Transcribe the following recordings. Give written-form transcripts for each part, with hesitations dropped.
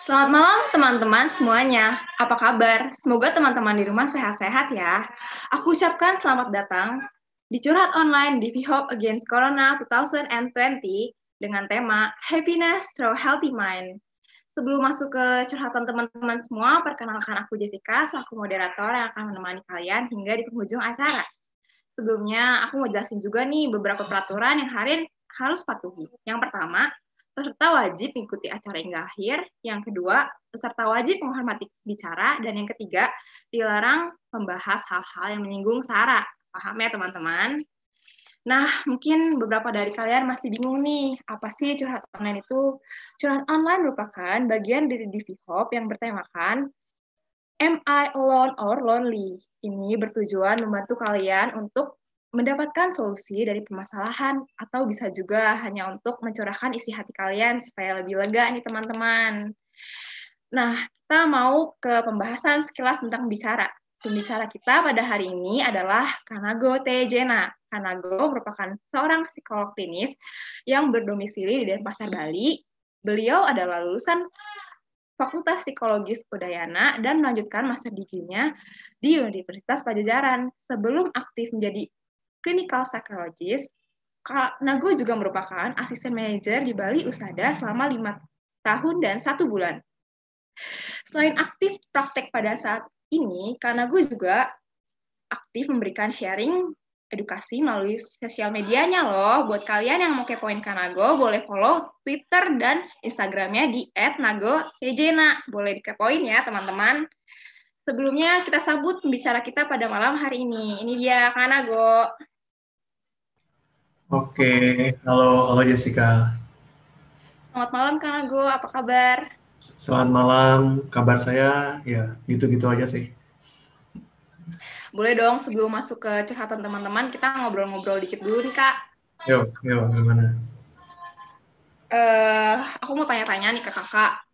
Selamat malam teman-teman semuanya. Apa kabar? Semoga teman-teman di rumah sehat-sehat ya. Aku ucapkan selamat datang di Curhat Online di Hope Against Corona 2020 dengan tema Happiness Through Healthy Mind. Sebelum masuk ke curhatan teman-teman semua, perkenalkan aku Jessica, selaku moderator yang akan menemani kalian hingga di penghujung acara. Sebelumnya, aku mau jelasin juga nih beberapa peraturan yang harus patuhi. Yang pertama, peserta wajib mengikuti acara hingga akhir. Yang kedua, peserta wajib menghormati bicara. Dan yang ketiga, dilarang membahas hal-hal yang menyinggung sara. Paham ya teman-teman? Nah, mungkin beberapa dari kalian masih bingung nih, apa sih curhat online itu? Curhat online merupakan bagian dari Divi Hope yang bertemakan Am I Alone or Lonely? Ini bertujuan membantu kalian untuk mendapatkan solusi dari permasalahan atau bisa juga hanya untuk mencurahkan isi hati kalian supaya lebih lega nih teman-teman. Nah, kita mau ke pembahasan sekilas tentang bicara. Pembicara kita pada hari ini adalah Kanago Tejena. Kanago merupakan seorang psikolog klinis yang berdomisili di Denpasar, Bali. Beliau adalah lulusan Fakultas Psikologis Udayana dan melanjutkan master degree-nya di Universitas Pajajaran. Sebelum aktif menjadi clinical psychologist, Kak Nago juga merupakan asisten manajer di Bali Usada selama 5 tahun dan 1 bulan. Selain aktif praktek pada saat ini, Kak Nago juga aktif memberikan sharing edukasi melalui sosial medianya loh. Buat kalian yang mau kepoin Kanago, boleh follow Twitter dan Instagramnya di @nagotejena. Boleh dikepoin ya teman-teman. Sebelumnya kita sambut pembicara kita pada malam hari ini. Ini dia Kanago. Oke, halo Jessica. Selamat malam Kanago, apa kabar? Selamat malam, kabar saya ya gitu-gitu aja sih. Boleh dong sebelum masuk ke curhatan teman-teman, kita ngobrol-ngobrol dikit dulu nih Kak. Yuk, gimana? Aku mau tanya-tanya nih ke kakak,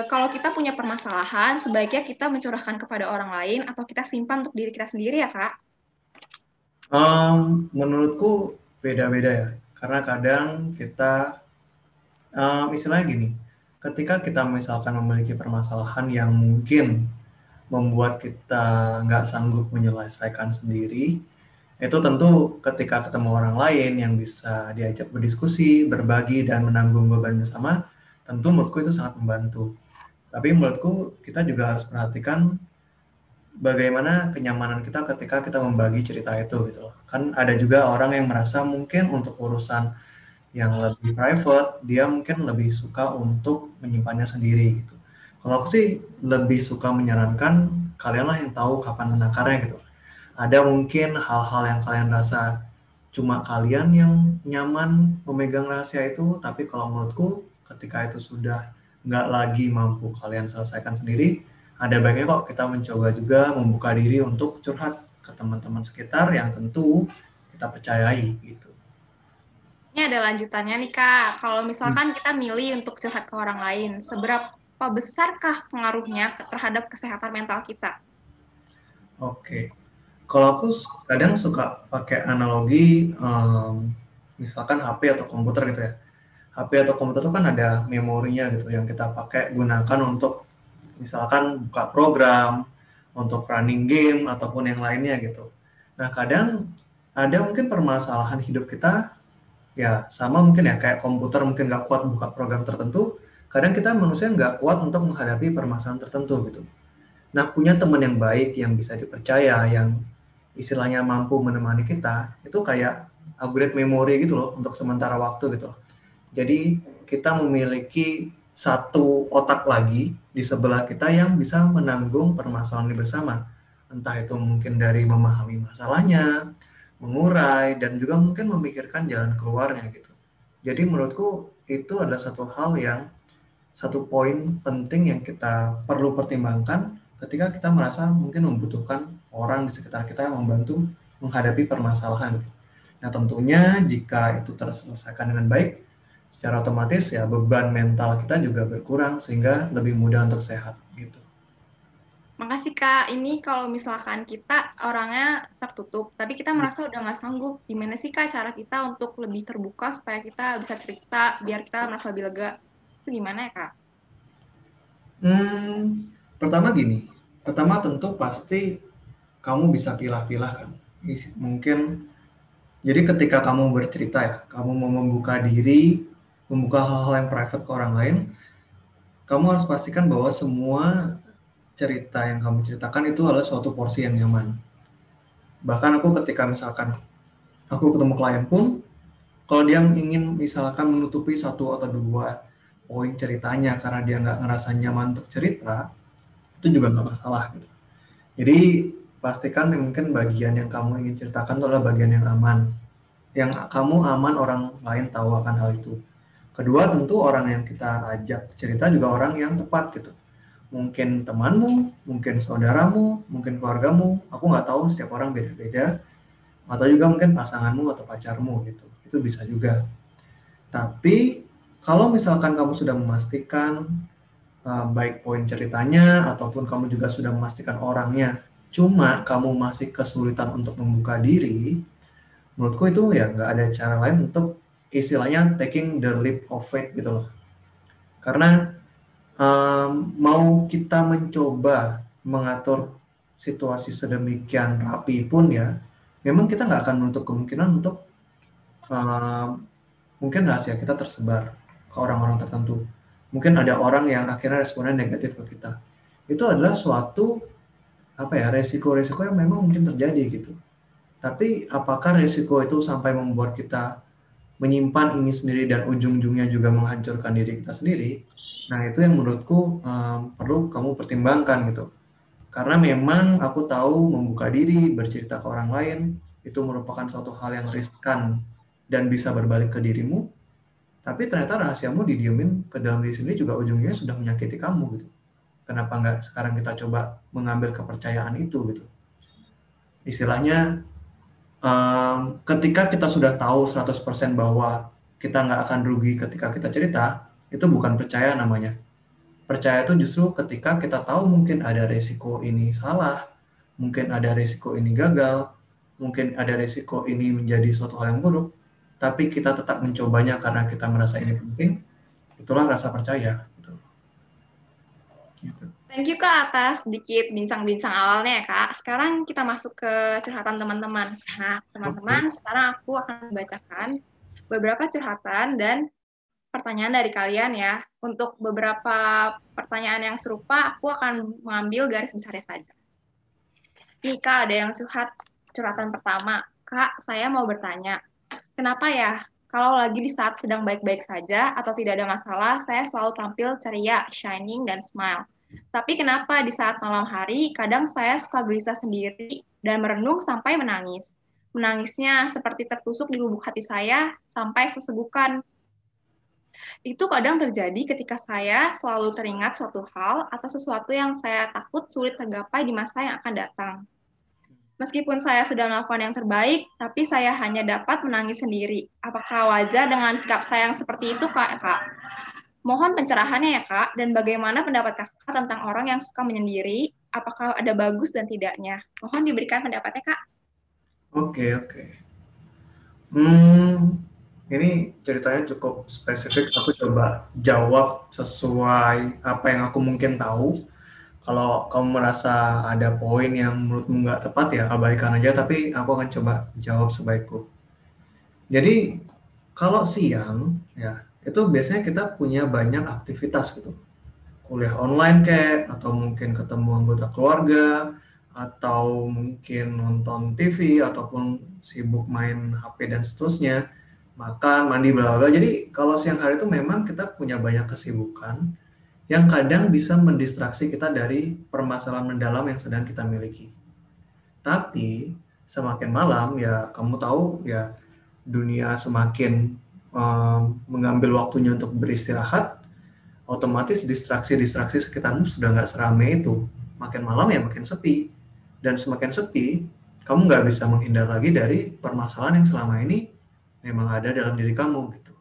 kalau kita punya permasalahan, sebaiknya kita mencurahkan kepada orang lain atau kita simpan untuk diri kita sendiri ya kak? Menurutku beda-beda ya, karena kadang kita istilahnya gini, ketika kita misalkan memiliki permasalahan yang mungkin membuat kita nggak sanggup menyelesaikan sendiri, itu tentu ketika ketemu orang lain yang bisa diajak berdiskusi, berbagi, dan menanggung beban bersama, tentu menurutku itu sangat membantu. Tapi menurutku kita juga harus perhatikan bagaimana kenyamanan kita ketika kita membagi cerita itu gitu loh. Kan ada juga orang yang merasa mungkin untuk urusan yang lebih private, dia mungkin lebih suka untuk menyimpannya sendiri gitu. Kalau aku sih lebih suka menyarankan kalianlah yang tahu kapan menakarnya gitu. Ada mungkin hal-hal yang kalian rasa cuma kalian yang nyaman memegang rahasia itu, tapi kalau menurutku ketika itu sudah nggak lagi mampu kalian selesaikan sendiri, ada baiknya kok kita mencoba juga membuka diri untuk curhat ke teman-teman sekitar yang tentu kita percayai gitu. Ini ada lanjutannya nih kak, kalau misalkan kita milih untuk curhat ke orang lain, seberapa besarkah pengaruhnya terhadap kesehatan mental kita? Oke, kalau aku kadang suka pakai analogi, misalkan HP atau komputer gitu ya. HP atau komputer itu kan ada memorinya gitu yang kita pakai gunakan untuk misalkan buka program, untuk running game ataupun yang lainnya gitu. Nah kadang ada mungkin permasalahan hidup kita ya sama mungkin ya kayak komputer mungkin nggak kuat buka program tertentu, kadang kita manusia nggak kuat untuk menghadapi permasalahan tertentu gitu. Nah punya teman yang baik yang bisa dipercaya yang istilahnya mampu menemani kita itu kayak upgrade memori gitu loh untuk sementara waktu gitu loh. Jadi kita memiliki satu otak lagi di sebelah kita yang bisa menanggung permasalahan ini bersama. Entah itu mungkin dari memahami masalahnya, mengurai, dan juga mungkin memikirkan jalan keluarnya gitu. Jadi menurutku itu adalah satu poin penting yang kita perlu pertimbangkan ketika kita merasa mungkin membutuhkan orang di sekitar kita yang membantu menghadapi permasalahan gitu. Nah tentunya jika itu terselesaikan dengan baik, secara otomatis ya beban mental kita juga berkurang sehingga lebih mudah untuk sehat gitu. Makasih kak, ini kalau misalkan kita orangnya tertutup, tapi kita merasa udah nggak sanggup, gimana sih kak cara kita untuk lebih terbuka supaya kita bisa cerita, biar kita merasa lebih lega, itu gimana ya kak? Pertama gini, pertama tentu pasti kamu bisa pilah-pilah kan. Mungkin jadi ketika kamu bercerita ya, kamu mau membuka diri, membuka hal-hal yang private ke orang lain, kamu harus pastikan bahwa semua cerita yang kamu ceritakan itu adalah suatu porsi yang nyaman. Bahkan aku ketika misalkan aku ketemu klien pun, kalau dia ingin misalkan menutupi satu atau dua poin ceritanya karena dia nggak ngerasa nyaman untuk cerita, itu juga nggak masalah gitu. Jadi pastikan mungkin bagian yang kamu ingin ceritakan itu adalah bagian yang aman. Yang kamu aman orang lain tahu akan hal itu. Kedua tentu orang yang kita ajak cerita juga orang yang tepat gitu. Mungkin temanmu, mungkin saudaramu, mungkin keluargamu, aku nggak tahu, setiap orang beda-beda, atau juga mungkin pasanganmu atau pacarmu gitu, itu bisa juga. Tapi kalau misalkan kamu sudah memastikan baik poin ceritanya ataupun kamu juga sudah memastikan orangnya, cuma kamu masih kesulitan untuk membuka diri, menurutku itu ya nggak ada cara lain untuk istilahnya taking the leap of faith gitu loh. Karena mau kita mencoba mengatur situasi sedemikian rapi pun ya, memang kita nggak akan menutup kemungkinan untuk mungkin rahasia kita tersebar ke orang-orang tertentu. Mungkin ada orang yang akhirnya responnya negatif ke kita. Itu adalah suatu resiko-resiko yang memang mungkin terjadi gitu. Tapi apakah resiko itu sampai membuat kita menyimpan ini sendiri dan ujung-ujungnya juga menghancurkan diri kita sendiri? Nah, itu yang menurutku perlu kamu pertimbangkan gitu. Karena memang aku tahu membuka diri, bercerita ke orang lain, itu merupakan suatu hal yang riskan dan bisa berbalik ke dirimu, tapi ternyata rahasiamu didiemin ke dalam diri sendiri juga ujungnya sudah menyakiti kamu gitu. Kenapa nggak sekarang kita coba mengambil kepercayaan itu gitu. Istilahnya, ketika kita sudah tahu 100% bahwa kita nggak akan rugi ketika kita cerita, itu bukan percaya namanya. Percaya itu justru ketika kita tahu mungkin ada resiko ini salah, mungkin ada resiko ini gagal, mungkin ada resiko ini menjadi suatu hal yang buruk, tapi kita tetap mencobanya karena kita merasa ini penting, itulah rasa percaya. Gitu. Thank you Kak atas sedikit bincang-bincang awalnya ya Kak. Sekarang kita masuk ke curhatan teman-teman. Nah teman-teman, sekarang aku akan membacakan beberapa curhatan dan pertanyaan dari kalian ya. Untuk beberapa pertanyaan yang serupa, aku akan mengambil garis besarnya saja. Nih Kak, ada yang curhatan pertama. Kak, saya mau bertanya, kenapa ya kalau lagi di saat sedang baik-baik saja atau tidak ada masalah, saya selalu tampil ceria, shining, dan smile. Tapi kenapa di saat malam hari, kadang saya suka gelisah sendiri dan merenung sampai menangis. Menangisnya seperti tertusuk di lubuk hati saya sampai sesegukan. Itu kadang terjadi ketika saya selalu teringat suatu hal atau sesuatu yang saya takut sulit tergapai di masa yang akan datang. Meskipun saya sudah melakukan yang terbaik, tapi saya hanya dapat menangis sendiri. Apakah wajar dengan sikap saya yang seperti itu, Kak? Mohon pencerahannya ya, Kak. Dan bagaimana pendapat Kakak tentang orang yang suka menyendiri? Apakah ada bagus dan tidaknya? Mohon diberikan pendapatnya, Kak. Oke. Ini ceritanya cukup spesifik. Aku coba jawab sesuai apa yang aku mungkin tahu. Kalau kamu merasa ada poin yang menurutmu nggak tepat ya abaikan aja, tapi aku akan coba jawab sebaikku. Jadi kalau siang ya itu biasanya kita punya banyak aktivitas gitu. Kuliah online kayak, atau mungkin ketemu anggota keluarga, atau mungkin nonton TV, ataupun sibuk main HP dan seterusnya, makan, mandi, bla bla. Jadi kalau siang hari itu memang kita punya banyak kesibukan yang kadang bisa mendistraksi kita dari permasalahan mendalam yang sedang kita miliki. Tapi semakin malam ya kamu tahu ya dunia semakin mengambil waktunya untuk beristirahat, otomatis distraksi-distraksi sekitarmu sudah nggak seramai itu. Makin malam ya makin sepi. Dan semakin sepi, kamu nggak bisa menghindar lagi dari permasalahan yang selama ini memang ada dalam diri kamu gitu.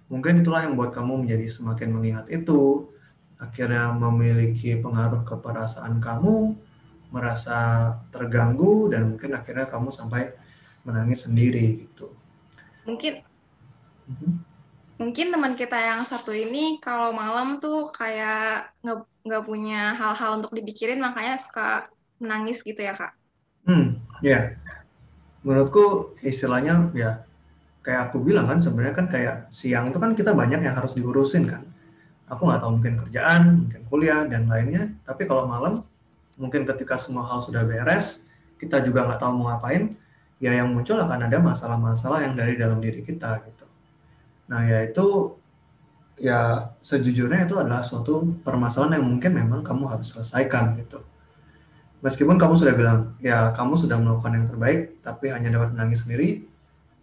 Mungkin itulah yang membuat kamu menjadi semakin mengingat itu, akhirnya memiliki pengaruh ke perasaan kamu, merasa terganggu, dan mungkin akhirnya kamu sampai menangis sendiri gitu. Mungkin teman kita yang satu ini kalau malam tuh kayak nggak punya hal-hal untuk dipikirin, makanya suka menangis gitu ya, Kak? Ya. Menurutku istilahnya ya kayak aku bilang kan sebenarnya kan kayak siang itu kan kita banyak yang harus diurusin kan. Aku nggak tahu mungkin kerjaan, mungkin kuliah dan lainnya. Tapi kalau malam mungkin ketika semua hal sudah beres, kita juga nggak tahu mau ngapain, ya yang muncul akan ada masalah-masalah yang dari dalam diri kita gitu. Nah ya itu ya sejujurnya itu adalah suatu permasalahan yang mungkin memang kamu harus selesaikan gitu. Meskipun kamu sudah bilang, ya kamu sudah melakukan yang terbaik, tapi hanya dapat menangis sendiri,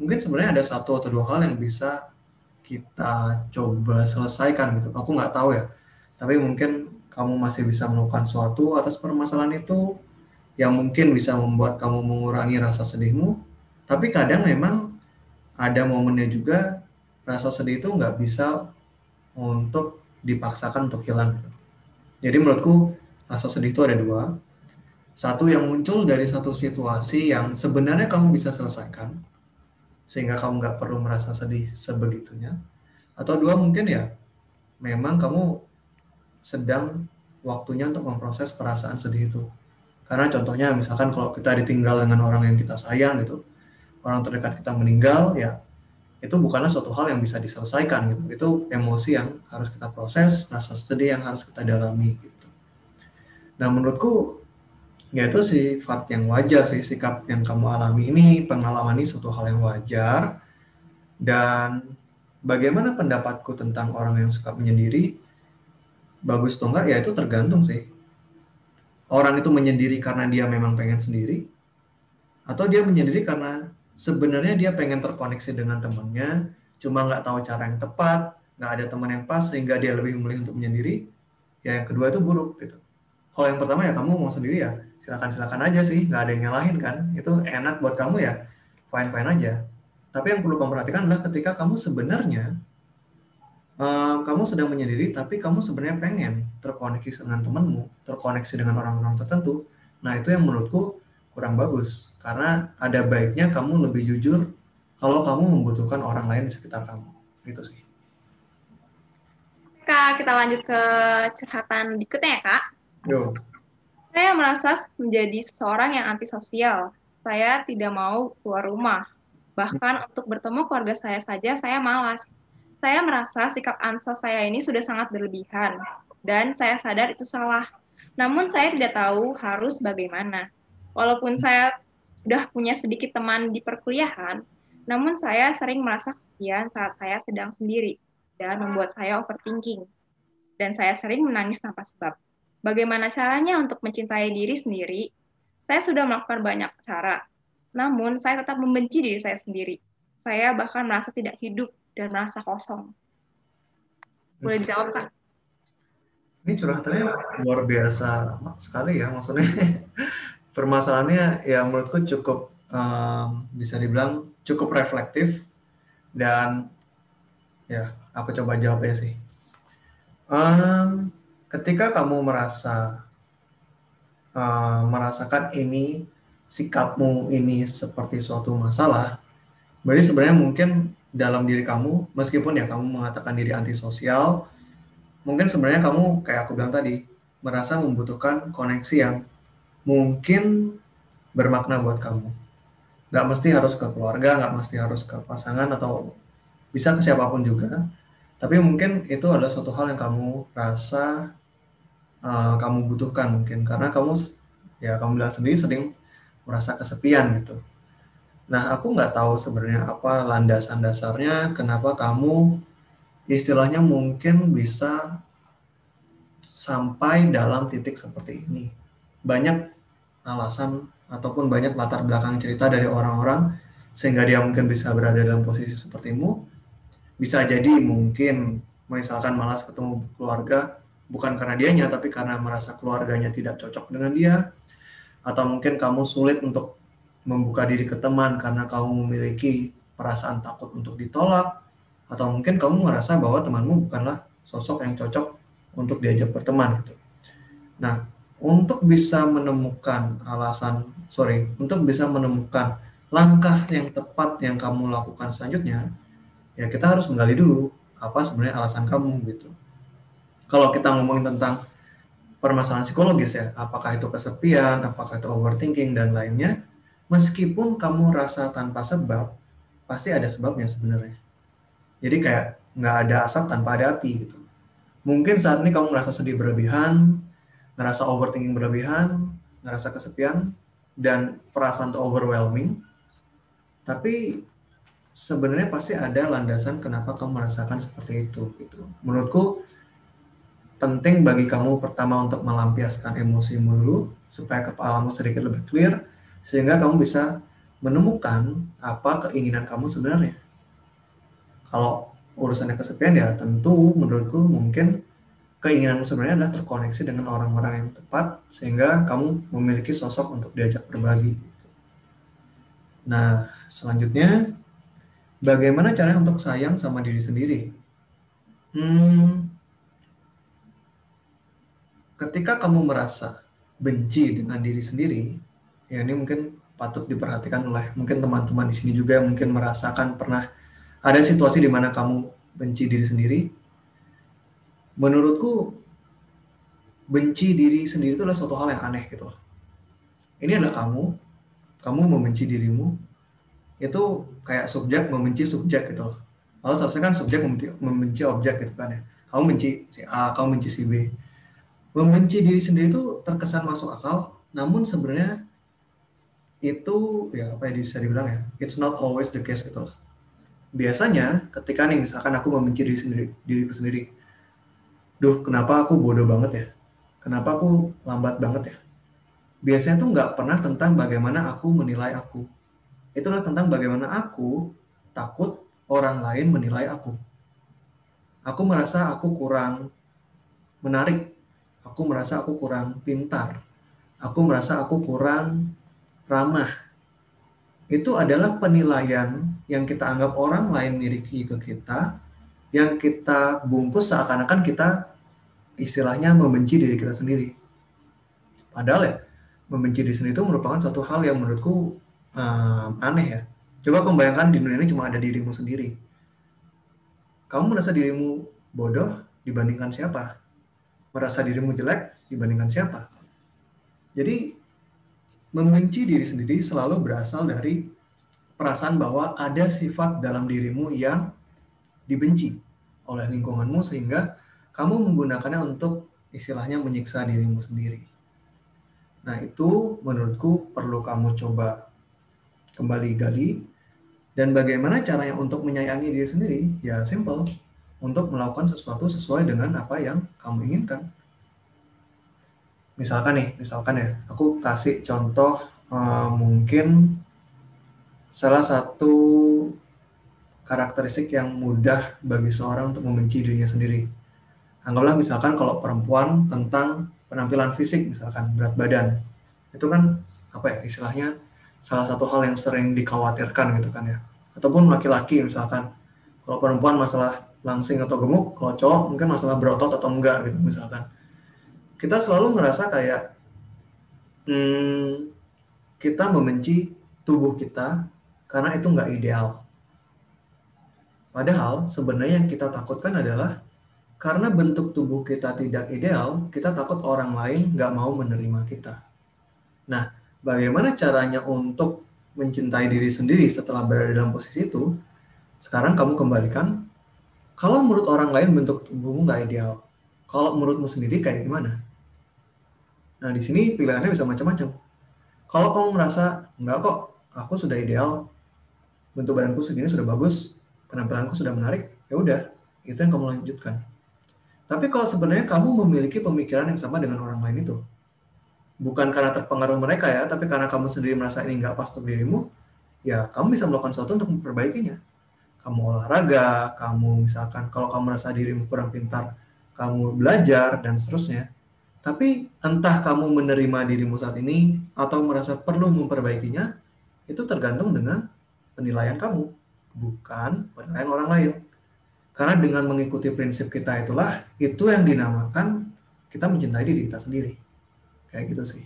mungkin sebenarnya ada satu atau dua hal yang bisa kita coba selesaikan gitu. Aku nggak tahu ya, tapi mungkin kamu masih bisa melakukan sesuatu atas permasalahan itu, yang mungkin bisa membuat kamu mengurangi rasa sedihmu, tapi kadang memang ada momennya juga rasa sedih itu nggak bisa untuk dipaksakan untuk hilang. Jadi menurutku rasa sedih itu ada dua. Satu yang muncul dari satu situasi yang sebenarnya kamu bisa selesaikan, sehingga kamu nggak perlu merasa sedih sebegitunya. Atau dua mungkin ya, memang kamu sedang waktunya untuk memproses perasaan sedih itu. Karena contohnya misalkan kalau kita ditinggal dengan orang yang kita sayang gitu, orang terdekat kita meninggal, ya itu bukanlah suatu hal yang bisa diselesaikan gitu. Itu emosi yang harus kita proses, rasa sedih yang harus kita dalami gitu. Nah menurutku ya itu sifat yang wajar sih, sikap yang kamu alami ini, pengalaman ini suatu hal yang wajar. Dan bagaimana pendapatku tentang orang yang suka menyendiri, bagus atau enggak, ya itu tergantung sih. Orang itu menyendiri karena dia memang pengen sendiri, atau dia menyendiri karena sebenarnya dia pengen terkoneksi dengan temannya, cuma nggak tahu cara yang tepat, nggak ada teman yang pas, sehingga dia lebih memilih untuk menyendiri, ya yang kedua itu buruk gitu. Kalau yang pertama ya kamu mau sendiri ya silakan aja sih, nggak ada yang nyalahin kan, itu enak buat kamu ya fine aja. Tapi yang perlu kamu perhatikan adalah ketika kamu sebenarnya kamu sedang menyendiri, tapi kamu sebenarnya pengen terkoneksi dengan temanmu, terkoneksi dengan orang-orang tertentu. Nah itu yang menurutku kurang bagus, karena ada baiknya kamu lebih jujur kalau kamu membutuhkan orang lain di sekitar kamu, gitu sih. Kak, kita lanjut ke curhatan berikutnya ya, Kak. Yo. Saya merasa menjadi seseorang yang antisosial. Saya tidak mau keluar rumah. Bahkan untuk bertemu keluarga saya saja, saya malas. Saya merasa sikap ansos saya ini sudah sangat berlebihan. Dan saya sadar itu salah. Namun saya tidak tahu harus bagaimana. Walaupun saya sudah punya sedikit teman di perkuliahan, namun saya sering merasa kesepian saat saya sedang sendiri. Dan membuat saya overthinking. Dan saya sering menangis tanpa sebab. Bagaimana caranya untuk mencintai diri sendiri? Saya sudah melakukan banyak cara, namun saya tetap membenci diri saya sendiri. Saya bahkan merasa tidak hidup dan merasa kosong. Boleh dijawab, Kak? Ini curhatannya luar biasa sekali ya, maksudnya permasalahannya ya menurutku cukup bisa dibilang cukup reflektif, dan ya aku coba jawabnya sih. Ketika kamu merasakan ini, sikapmu ini seperti suatu masalah, berarti sebenarnya mungkin dalam diri kamu, meskipun ya kamu mengatakan diri antisosial, mungkin sebenarnya kamu kayak aku bilang tadi, merasa membutuhkan koneksi yang mungkin bermakna buat kamu. Nggak mesti harus ke keluarga, nggak mesti harus ke pasangan, atau bisa ke siapapun juga. Tapi mungkin itu adalah suatu hal yang kamu rasa kamu butuhkan mungkin, karena kamu bilang sendiri sering merasa kesepian gitu. Nah, aku nggak tahu sebenarnya apa landasan dasarnya kenapa kamu istilahnya mungkin bisa sampai dalam titik seperti ini. Banyak alasan ataupun banyak latar belakang cerita dari orang-orang sehingga dia mungkin bisa berada dalam posisi sepertimu. Bisa jadi mungkin misalkan malas ketemu keluarga, bukan karena dianya, tapi karena merasa keluarganya tidak cocok dengan dia. Atau mungkin kamu sulit untuk membuka diri ke teman karena kamu memiliki perasaan takut untuk ditolak. Atau mungkin kamu merasa bahwa temanmu bukanlah sosok yang cocok untuk diajak berteman gitu. Nah, untuk bisa menemukan untuk bisa menemukan langkah yang tepat yang kamu lakukan selanjutnya, ya kita harus menggali dulu apa sebenarnya alasan kamu gitu. Kalau kita ngomongin tentang permasalahan psikologis ya, apakah itu kesepian, apakah itu overthinking dan lainnya, meskipun kamu rasa tanpa sebab, pasti ada sebabnya sebenarnya. Jadi kayak nggak ada asap tanpa ada api gitu. Mungkin saat ini kamu ngerasa sedih berlebihan, ngerasa overthinking berlebihan, ngerasa kesepian, dan perasaan itu overwhelming, tapi sebenarnya pasti ada landasan kenapa kamu merasakan seperti itu gitu. Menurutku penting bagi kamu pertama untuk melampiaskan emosimu dulu supaya kepalamu sedikit lebih clear sehingga kamu bisa menemukan apa keinginan kamu sebenarnya. Kalau urusannya kesepian ya tentu menurutku mungkin keinginanmu sebenarnya adalah terkoneksi dengan orang-orang yang tepat sehingga kamu memiliki sosok untuk diajak berbagi. Nah, selanjutnya bagaimana caranya untuk sayang sama diri sendiri? Ketika kamu merasa benci dengan diri sendiri, ya ini mungkin patut diperhatikan oleh mungkin teman-teman di sini juga yang mungkin merasakan pernah ada situasi di mana kamu benci diri sendiri. Menurutku benci diri sendiri itu adalah suatu hal yang aneh gitu loh. Ini adalah kamu membenci dirimu, itu kayak subjek membenci subjek gitu loh. Lalu seharusnya kan subjek membenci objek gitu kan ya. Kamu benci si A, kamu benci si B. Membenci diri sendiri itu terkesan masuk akal, namun sebenarnya itu ya apa ya bisa dibilang ya, it's not always the case gitu loh. Biasanya ketika nih misalkan aku membenci diriku sendiri, duh kenapa aku bodoh banget ya, kenapa aku lambat banget ya. Biasanya tuh nggak pernah tentang bagaimana aku menilai aku. Itulah tentang bagaimana aku takut orang lain menilai aku. Aku merasa aku kurang menarik. Aku merasa aku kurang pintar. Aku merasa aku kurang ramah. Itu adalah penilaian yang kita anggap orang lain miliki ke kita, yang kita bungkus seakan-akan kita istilahnya membenci diri kita sendiri. Padahal ya, membenci diri sendiri itu merupakan suatu hal yang menurutku aneh ya. Coba kamu bayangkan di dunia ini cuma ada dirimu sendiri. Kamu merasa dirimu bodoh dibandingkan siapa? Merasa dirimu jelek dibandingkan siapa? Jadi membenci diri sendiri selalu berasal dari perasaan bahwa ada sifat dalam dirimu yang dibenci oleh lingkunganmu sehingga kamu menggunakannya untuk istilahnya menyiksa dirimu sendiri. Nah itu menurutku perlu kamu coba kembali gali. Dan bagaimana caranya untuk menyayangi diri sendiri? Ya simple, untuk melakukan sesuatu sesuai dengan apa yang kamu inginkan. Misalkan ya, aku kasih contoh mungkin salah satu karakteristik yang mudah bagi seorang untuk membenci dirinya sendiri. Anggaplah misalkan kalau perempuan tentang penampilan fisik, misalkan berat badan. Itu kan apa ya istilahnya salah satu hal yang sering dikhawatirkan gitu kan ya. Ataupun laki-laki misalkan, kalau perempuan masalah langsing atau gemuk, kalau cowok mungkin masalah berotot atau enggak gitu misalkan. Kita selalu ngerasa kayak kita membenci tubuh kita karena itu nggak ideal. Padahal sebenarnya yang kita takutkan adalah karena bentuk tubuh kita tidak ideal, kita takut orang lain nggak mau menerima kita. Nah, bagaimana caranya untuk mencintai diri sendiri setelah berada dalam posisi itu? Sekarang kamu kembalikan, kalau menurut orang lain bentuk tubuhmu nggak ideal, kalau menurutmu sendiri kayak gimana? Nah, di sini pilihannya bisa macam-macam. Kalau kamu merasa, enggak kok, aku sudah ideal, bentuk badanku segini sudah bagus, penampilanku sudah menarik, ya udah, itu yang kamu lanjutkan. Tapi kalau sebenarnya kamu memiliki pemikiran yang sama dengan orang lain itu, bukan karena terpengaruh mereka ya, tapi karena kamu sendiri merasa ini nggak pas untuk dirimu, ya kamu bisa melakukan sesuatu untuk memperbaikinya. Kamu olahraga, kamu misalkan kalau kamu merasa dirimu kurang pintar, kamu belajar, dan seterusnya. Tapi entah kamu menerima dirimu saat ini, atau merasa perlu memperbaikinya, itu tergantung dengan penilaian kamu, bukan penilaian orang lain. Karena dengan mengikuti prinsip kita itulah, itu yang dinamakan kita mencintai diri kita sendiri. Kayak gitu sih.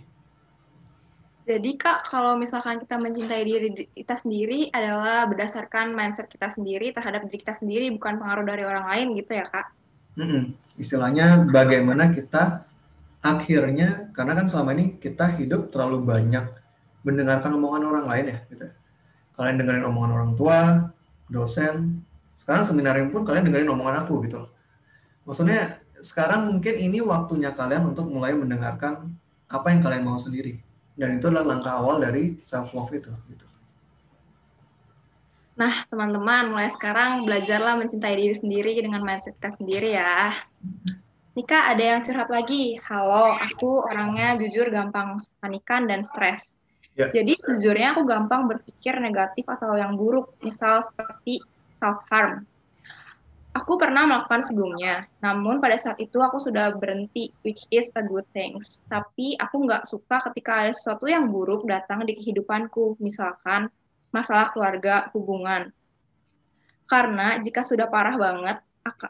Jadi Kak, kalau misalkan kita mencintai diri kita sendiri adalah berdasarkan mindset kita sendiri terhadap diri kita sendiri, bukan pengaruh dari orang lain gitu ya Kak? Istilahnya bagaimana kita akhirnya karena kan selama ini kita hidup terlalu banyak mendengarkan omongan orang lain ya gitu. Kalian dengerin omongan orang tua, dosen, sekarang seminarin pun kalian dengerin omongan aku gitu loh. Maksudnya sekarang mungkin ini waktunya kalian untuk mulai mendengarkan apa yang kalian mau sendiri. Dan itu adalah langkah awal dari self love itu gitu. Nah, teman-teman, mulai sekarang belajarlah mencintai diri sendiri dengan mindset kita sendiri ya. Nika, ada yang curhat lagi. Halo, aku orangnya jujur gampang panikan dan stres. Ya. Jadi sejujurnya aku gampang berpikir negatif atau yang buruk, misal seperti self-harm. Aku pernah melakukan sebelumnya, namun pada saat itu aku sudah berhenti, which is a good thing. Tapi aku nggak suka ketika ada sesuatu yang buruk datang di kehidupanku, misalkan masalah keluarga, hubungan. Karena jika sudah parah banget,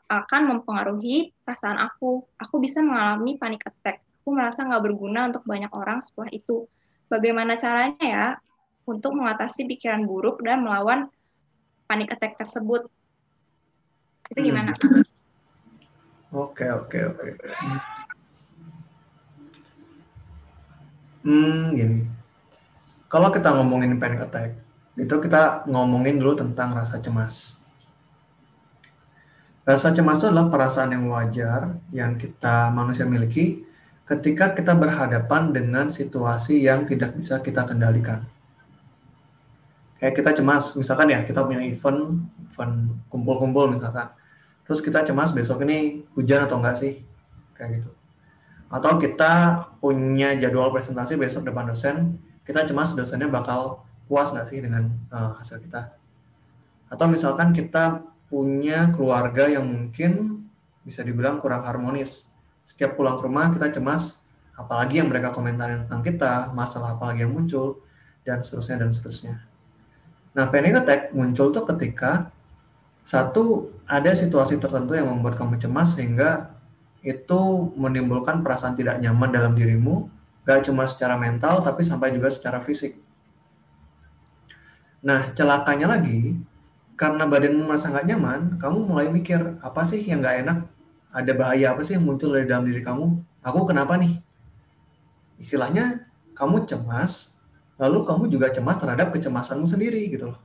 akan mempengaruhi perasaan aku. Aku bisa mengalami panic attack. Aku merasa nggak berguna untuk banyak orang setelah itu. Bagaimana caranya ya untuk mengatasi pikiran buruk dan melawan panic attack tersebut? Itu gimana? Oke. Gini. Kalau kita ngomongin panic attack, itu kita ngomongin dulu tentang rasa cemas. Rasa cemas itu adalah perasaan yang wajar yang kita manusia miliki ketika kita berhadapan dengan situasi yang tidak bisa kita kendalikan. Kayak kita cemas, misalkan ya kita punya event kumpul-kumpul misalkan. Terus kita cemas besok ini hujan atau enggak sih? Kayak gitu. Atau kita punya jadwal presentasi besok depan dosen, kita cemas dosennya bakal puas nggak sih dengan hasil kita. Atau misalkan kita punya keluarga yang mungkin bisa dibilang kurang harmonis. Setiap pulang ke rumah kita cemas, apalagi yang mereka komentarin tentang kita, masalah apa lagi yang muncul, dan seterusnya. Nah, panic attack muncul tuh ketika satu, ada situasi tertentu yang membuat kamu cemas sehingga itu menimbulkan perasaan tidak nyaman dalam dirimu, gak cuma secara mental tapi sampai juga secara fisik. Nah, celakanya lagi, karena badanmu merasa nggak nyaman, kamu mulai mikir, apa sih yang nggak enak? Ada bahaya apa sih yang muncul dari dalam diri kamu? Aku kenapa nih? Istilahnya, kamu cemas, lalu kamu juga cemas terhadap kecemasanmu sendiri gitu loh.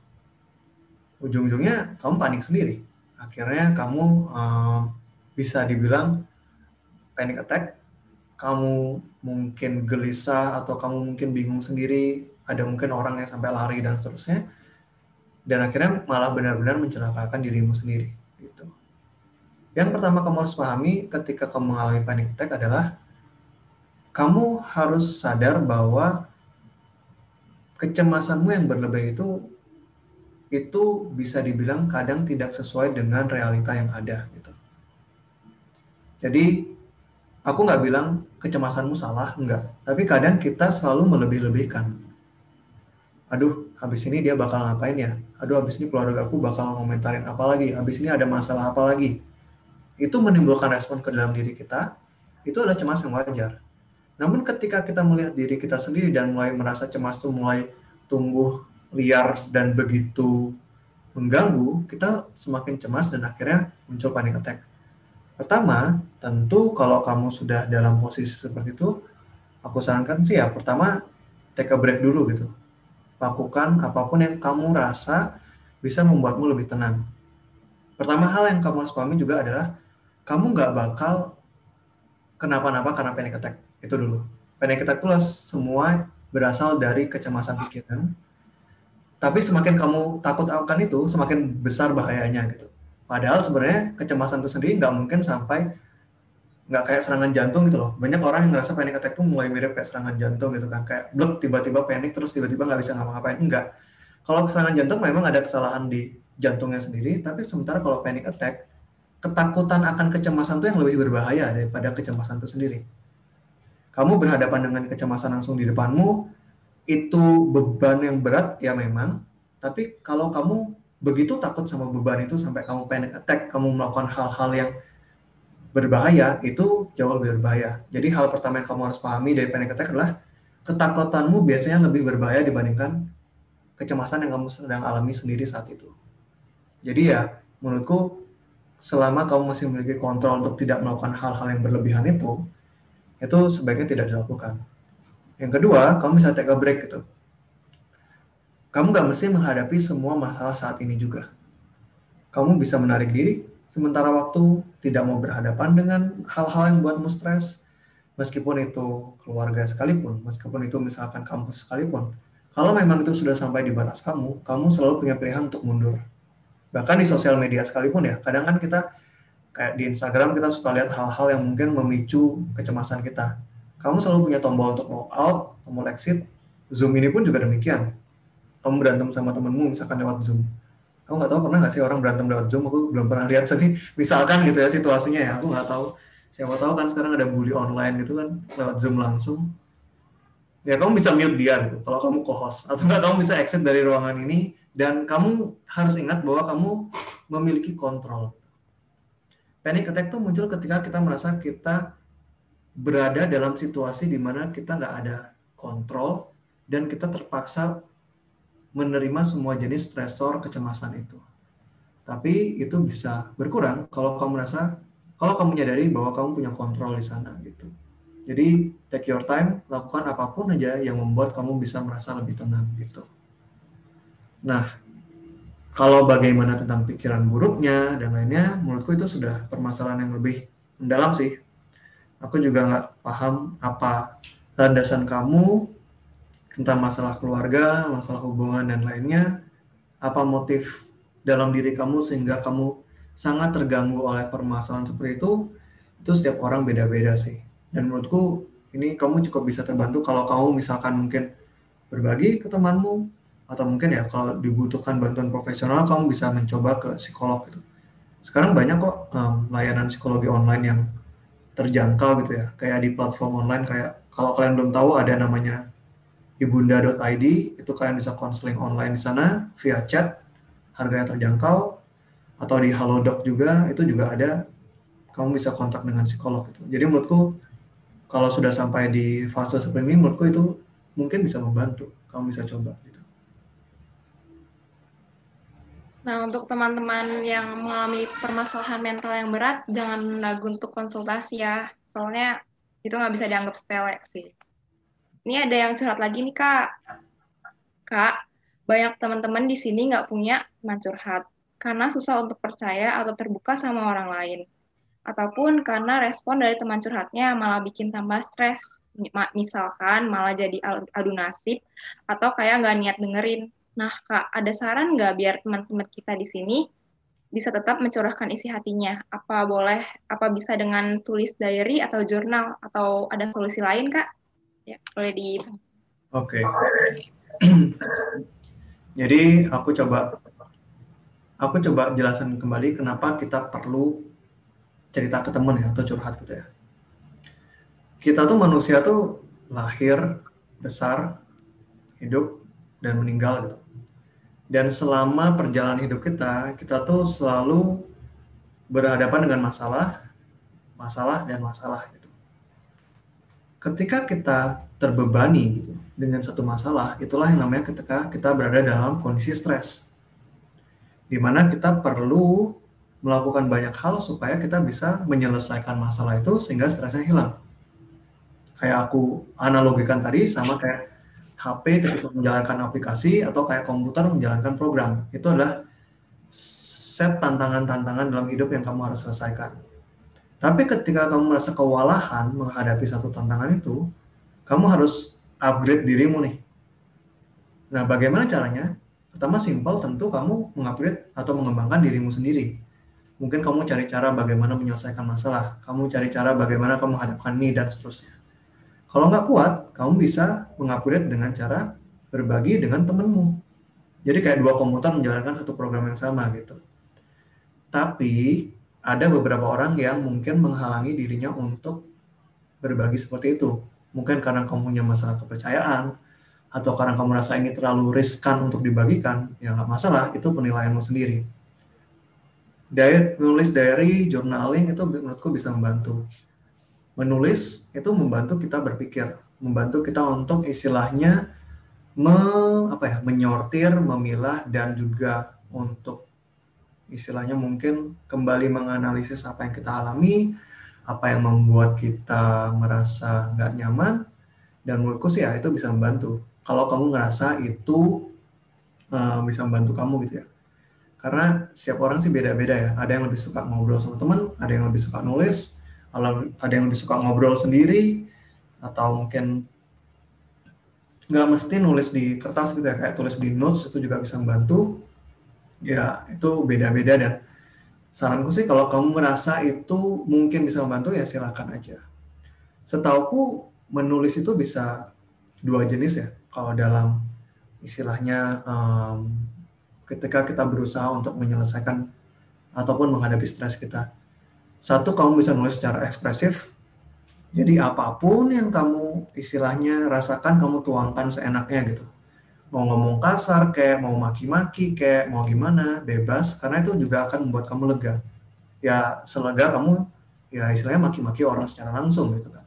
Ujung-ujungnya kamu panik sendiri. Akhirnya kamu bisa dibilang panic attack, kamu mungkin gelisah atau kamu mungkin bingung sendiri, ada mungkin orang yang sampai lari dan seterusnya. Dan akhirnya malah benar-benar mencelakakan dirimu sendiri. Gitu. Yang pertama kamu harus pahami ketika kamu mengalami panic attack adalah kamu harus sadar bahwa kecemasanmu yang berlebih itu bisa dibilang kadang tidak sesuai dengan realita yang ada. Gitu. Jadi aku nggak bilang kecemasanmu salah, enggak. Tapi kadang kita selalu melebih-lebihkan. Aduh, habis ini dia bakal ngapain ya? Aduh, habis ini keluarga aku bakal ngomentarin apa lagi? Habis ini ada masalah apa lagi? Itu menimbulkan respon ke dalam diri kita, itu adalah cemas yang wajar. Namun ketika kita melihat diri kita sendiri dan mulai merasa cemas itu mulai tumbuh liar dan begitu mengganggu, kita semakin cemas dan akhirnya muncul panic attack. Pertama, tentu kalau kamu sudah dalam posisi seperti itu, aku sarankan sih ya, pertama take a break dulu gitu. Lakukan apapun yang kamu rasa bisa membuatmu lebih tenang. Pertama hal yang kamu harus pahami juga adalah kamu nggak bakal kenapa-napa karena panic attack. Itu dulu. Panic attack itu semua berasal dari kecemasan pikiran. Tapi semakin kamu takut akan itu, semakin besar bahayanya gitu. Padahal sebenarnya kecemasan itu sendiri nggak mungkin sampai nggak kayak serangan jantung gitu loh. Banyak orang yang ngerasa panic attack tuh mulai mirip kayak serangan jantung gitu kan. Kayak blok tiba-tiba panik terus tiba-tiba nggak bisa ngapa-ngapain. Enggak. Kalau serangan jantung memang ada kesalahan di jantungnya sendiri. Tapi sementara kalau panic attack, ketakutan akan kecemasan tuh yang lebih berbahaya daripada kecemasan itu sendiri. Kamu berhadapan dengan kecemasan langsung di depanmu, itu beban yang berat ya memang. Tapi kalau kamu begitu takut sama beban itu sampai kamu panic attack, kamu melakukan hal-hal yang berbahaya, itu jauh lebih berbahaya. Jadi hal pertama yang kamu harus pahami dari panic attack adalah ketakutanmu biasanya lebih berbahaya dibandingkan kecemasan yang kamu sedang alami sendiri saat itu. Jadi ya, menurutku selama kamu masih memiliki kontrol untuk tidak melakukan hal-hal yang berlebihan itu, itu sebaiknya tidak dilakukan. Yang kedua, kamu bisa take a break gitu. Kamu nggak mesti menghadapi semua masalah saat ini juga. Kamu bisa menarik diri sementara waktu, tidak mau berhadapan dengan hal-hal yang buatmu stres, meskipun itu keluarga sekalipun, meskipun itu misalkan kampus sekalipun. Kalau memang itu sudah sampai di batas kamu, kamu selalu punya pilihan untuk mundur. Bahkan di sosial media sekalipun ya, kadang kan kita kayak di Instagram kita suka lihat hal-hal yang mungkin memicu kecemasan kita. Kamu selalu punya tombol untuk log out, tombol exit. Zoom ini pun juga demikian. Kamu berantem sama temenmu misalkan lewat Zoom. Aku nggak tahu pernah nggak sih orang berantem lewat Zoom, aku belum pernah lihat, tapi misalkan gitu ya situasinya ya, aku nggak tahu. Siapa tahu kan sekarang ada bully online gitu kan, lewat Zoom langsung. Ya kamu bisa mute dia gitu, kalau kamu co-host. Atau nggak kamu bisa exit dari ruangan ini, dan kamu harus ingat bahwa kamu memiliki kontrol. Panic attack itu muncul ketika kita merasa kita berada dalam situasi di mana kita nggak ada kontrol, dan kita terpaksa menerima semua jenis stresor kecemasan itu. Tapi itu bisa berkurang kalau kamu menyadari bahwa kamu punya kontrol di sana gitu. Jadi take your time, lakukan apapun aja yang membuat kamu bisa merasa lebih tenang gitu. Nah, kalau bagaimana tentang pikiran buruknya dan lainnya, menurutku itu sudah permasalahan yang lebih mendalam sih. Aku juga nggak paham apa landasan kamu tentang masalah keluarga, masalah hubungan dan lainnya, apa motif dalam diri kamu sehingga kamu sangat terganggu oleh permasalahan seperti itu setiap orang beda-beda sih. Dan menurutku ini kamu cukup bisa terbantu kalau kamu misalkan mungkin berbagi ke temanmu, atau mungkin ya kalau dibutuhkan bantuan profesional kamu bisa mencoba ke psikolog gitu. Sekarang banyak kok layanan psikologi online yang terjangkau gitu ya, kayak di platform online, kayak kalau kalian belum tahu ada namanya ibunda.id, itu kalian bisa konseling online di sana via chat, harganya terjangkau, atau di Halodoc juga, itu juga ada, kamu bisa kontak dengan psikolog gitu. Jadi menurutku kalau sudah sampai di fase seperti ini, menurutku itu mungkin bisa membantu, kamu bisa coba gitu. Nah, untuk teman-teman yang mengalami permasalahan mental yang berat, jangan ragu untuk konsultasi ya, soalnya itu nggak bisa dianggap sepele sih. Ini ada yang curhat lagi nih, Kak. Kak, banyak teman-teman di sini nggak punya teman curhat, karena susah untuk percaya atau terbuka sama orang lain. Ataupun karena respon dari teman curhatnya malah bikin tambah stres. Misalkan malah jadi adu nasib, atau kayak nggak niat dengerin. Nah, Kak, ada saran nggak biar teman-teman kita di sini bisa tetap mencurahkan isi hatinya? Apa bisa dengan tulis diary atau jurnal, atau ada solusi lain, Kak? Ya, boleh di... Oke. Jadi aku coba jelasin kembali kenapa kita perlu cerita ke teman ya, atau curhat gitu ya. Kita tuh manusia tuh lahir, besar, hidup, dan meninggal gitu. Dan selama perjalanan hidup kita tuh selalu berhadapan dengan masalah gitu. Ketika kita terbebani gitu dengan satu masalah, itulah yang namanya ketika kita berada dalam kondisi stres, di mana kita perlu melakukan banyak hal supaya kita bisa menyelesaikan masalah itu sehingga stresnya hilang. Kayak aku analogikan tadi sama kayak HP ketika menjalankan aplikasi, atau kayak komputer menjalankan program. Itu adalah set tantangan-tantangan dalam hidup yang kamu harus selesaikan. Tapi ketika kamu merasa kewalahan menghadapi satu tantangan itu, kamu harus upgrade dirimu nih. Nah, bagaimana caranya? Pertama simpel, tentu kamu mengupgrade atau mengembangkan dirimu sendiri. Mungkin kamu cari cara bagaimana menyelesaikan masalah, kamu cari cara bagaimana kamu menghadapkan ini, dan seterusnya. Kalau nggak kuat, kamu bisa mengupgrade dengan cara berbagi dengan temenmu. Jadi kayak dua komputer menjalankan satu program yang sama gitu. Tapi ada beberapa orang yang mungkin menghalangi dirinya untuk berbagi seperti itu. Mungkin karena kamu punya masalah kepercayaan, atau karena kamu merasa ini terlalu riskan untuk dibagikan, ya nggak masalah, itu penilaianmu sendiri. Menulis diary, journaling itu menurutku bisa membantu. Menulis itu membantu kita berpikir, membantu kita untuk istilahnya menyortir, memilah, dan juga untuk istilahnya mungkin kembali menganalisis apa yang kita alami, apa yang membuat kita merasa nggak nyaman, dan menurutku sih ya itu bisa membantu. Kalau kamu ngerasa itu bisa membantu kamu gitu ya. Karena setiap orang sih beda-beda ya. Ada yang lebih suka ngobrol sama teman, ada yang lebih suka nulis, ada yang lebih suka ngobrol sendiri, atau mungkin nggak mesti nulis di kertas gitu ya, kayak tulis di notes itu juga bisa membantu. Ya, itu beda-beda, dan saranku sih kalau kamu merasa itu mungkin bisa membantu ya silakan aja. Setauku menulis itu bisa dua jenis ya. Kalau dalam istilahnya ketika kita berusaha untuk menyelesaikan ataupun menghadapi stres kita. Satu, kamu bisa nulis secara ekspresif. Jadi apapun yang kamu istilahnya rasakan, kamu tuangkan seenaknya gitu. Mau ngomong kasar kayak, mau maki-maki kayak, mau gimana, bebas. Karena itu juga akan membuat kamu lega. Ya selega kamu ya istilahnya maki-maki orang secara langsung gitu kan.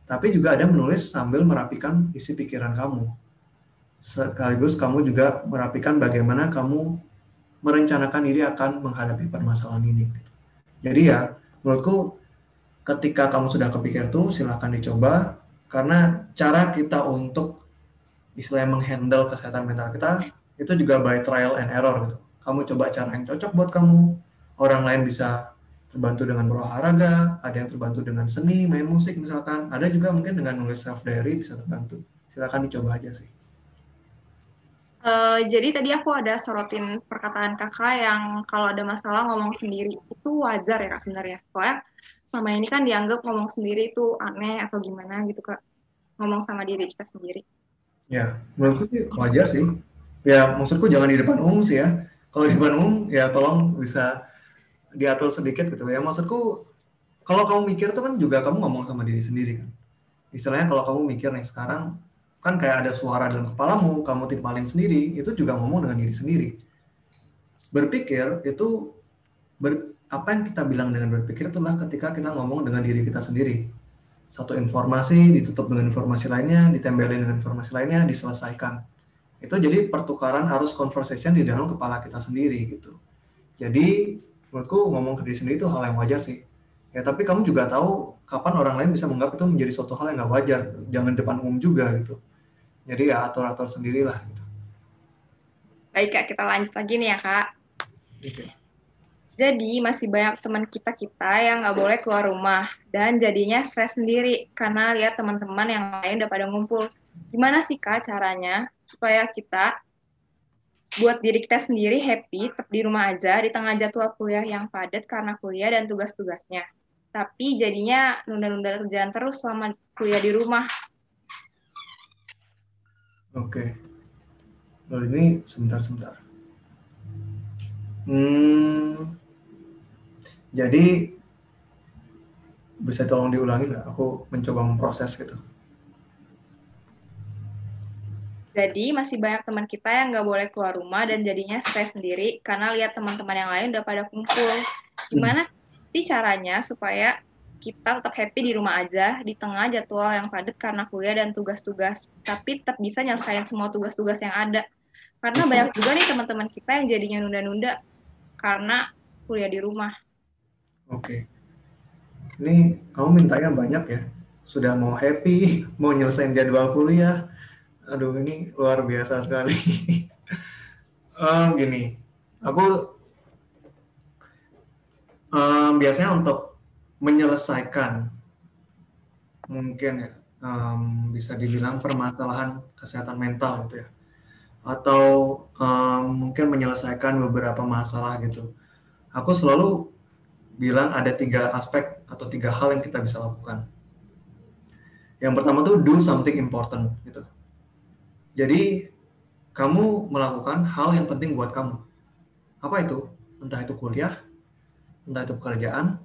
Tapi juga ada menulis sambil merapikan isi pikiran kamu. Sekaligus kamu juga merapikan bagaimana kamu merencanakan diri akan menghadapi permasalahan ini. Jadi ya, menurutku ketika kamu sudah kepikir tuh, silahkan dicoba. Karena cara kita untuk istilahnya menghandle kesehatan mental kita, itu juga by trial and error gitu. Kamu coba cara yang cocok buat kamu. Orang lain bisa terbantu dengan berolahraga, ada yang terbantu dengan seni, main musik misalkan. Ada juga mungkin dengan nulis self diary bisa terbantu. Silahkan dicoba aja sih. Jadi tadi aku ada sorotin perkataan kakak yang kalau ada masalah ngomong sendiri itu wajar ya kak sebenarnya. Soalnya selama ini kan dianggap ngomong sendiri itu aneh atau gimana gitu kak. Ngomong sama diri kita sendiri. Ya, menurutku sih wajar sih. Ya, maksudku jangan di depan umum sih ya. Kalau di depan umum, ya tolong bisa diatur sedikit gitu ya. Maksudku, kalau kamu mikir tuh kan juga kamu ngomong sama diri sendiri kan. Istilahnya kalau kamu mikir nih sekarang, kan kayak ada suara dalam kepalamu, kamu timpalin sendiri, itu juga ngomong dengan diri sendiri. Berpikir itu, apa yang kita bilang dengan berpikir itulah ketika kita ngomong dengan diri kita sendiri. Satu informasi ditutup dengan informasi lainnya, ditempelin dengan informasi lainnya, diselesaikan. Itu jadi pertukaran arus conversation di dalam kepala kita sendiri gitu. Jadi menurutku ngomong ke diri sendiri itu hal yang wajar sih. Ya tapi kamu juga tahu kapan orang lain bisa menganggap itu menjadi suatu hal yang nggak wajar. Gitu. Jangan depan umum juga gitu. Jadi ya atur-atur sendirilah gitu. Baik kak, kita lanjut lagi nih ya kak. Oke. Jadi masih banyak teman kita yang nggak boleh keluar rumah dan jadinya stres sendiri karena lihat teman-teman yang lain udah pada ngumpul. Gimana sih kak caranya supaya kita buat diri kita sendiri happy, tetap di rumah aja di tengah jadwal kuliah yang padat karena kuliah dan tugas-tugasnya. Tapi jadinya nunda-nunda kerjaan terus selama kuliah di rumah. Oke. Lalu ini sebentar. Jadi bisa tolong diulangi nggak? Aku mencoba memproses gitu. Jadi masih banyak teman kita yang nggak boleh keluar rumah dan jadinya stres sendiri karena lihat teman-teman yang lain udah pada kumpul. Gimana sih caranya supaya kita tetap happy di rumah aja di tengah jadwal yang padat karena kuliah dan tugas-tugas, tapi tetap bisa nyelesain semua tugas-tugas yang ada. Karena banyak juga nih teman-teman kita yang jadinya nunda-nunda karena kuliah di rumah. Oke. Ini kamu mintanya banyak ya. Sudah mau happy, mau nyelesain jadwal kuliah. Aduh, ini luar biasa sekali. Gini, aku biasanya untuk menyelesaikan mungkin ya, bisa dibilang permasalahan kesehatan mental gitu ya. Atau mungkin menyelesaikan beberapa masalah gitu. Aku selalu bilang ada 3 aspek atau 3 hal yang kita bisa lakukan. Yang pertama tuh do something important gitu. Jadi kamu melakukan hal yang penting buat kamu. Apa itu? Entah itu kuliah, entah itu pekerjaan,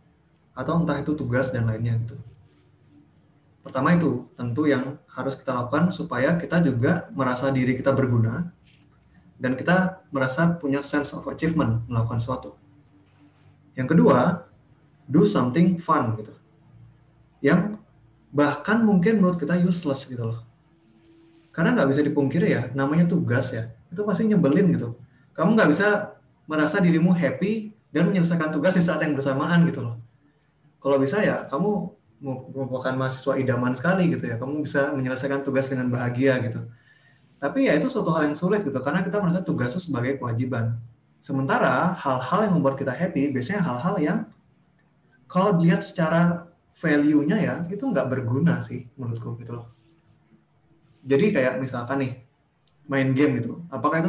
atau entah itu tugas dan lainnya gitu. Pertama itu tentu yang harus kita lakukan supaya kita juga merasa diri kita berguna dan kita merasa punya sense of achievement melakukan sesuatu. Yang kedua, do something fun gitu. Yang bahkan mungkin menurut kita useless gitu loh. Karena nggak bisa dipungkiri ya, namanya tugas ya, itu pasti nyebelin gitu. Kamu nggak bisa merasa dirimu happy dan menyelesaikan tugas di saat yang bersamaan gitu loh. Kalau bisa ya kamu merupakan mahasiswa idaman sekali gitu ya, kamu bisa menyelesaikan tugas dengan bahagia gitu. Tapi ya itu suatu hal yang sulit gitu, karena kita merasa tugas itu sebagai kewajiban. Sementara hal-hal yang membuat kita happy biasanya hal-hal yang kalau dilihat secara value-nya ya itu nggak berguna sih menurutku gitu loh. Jadi kayak misalkan nih main game gitu, apakah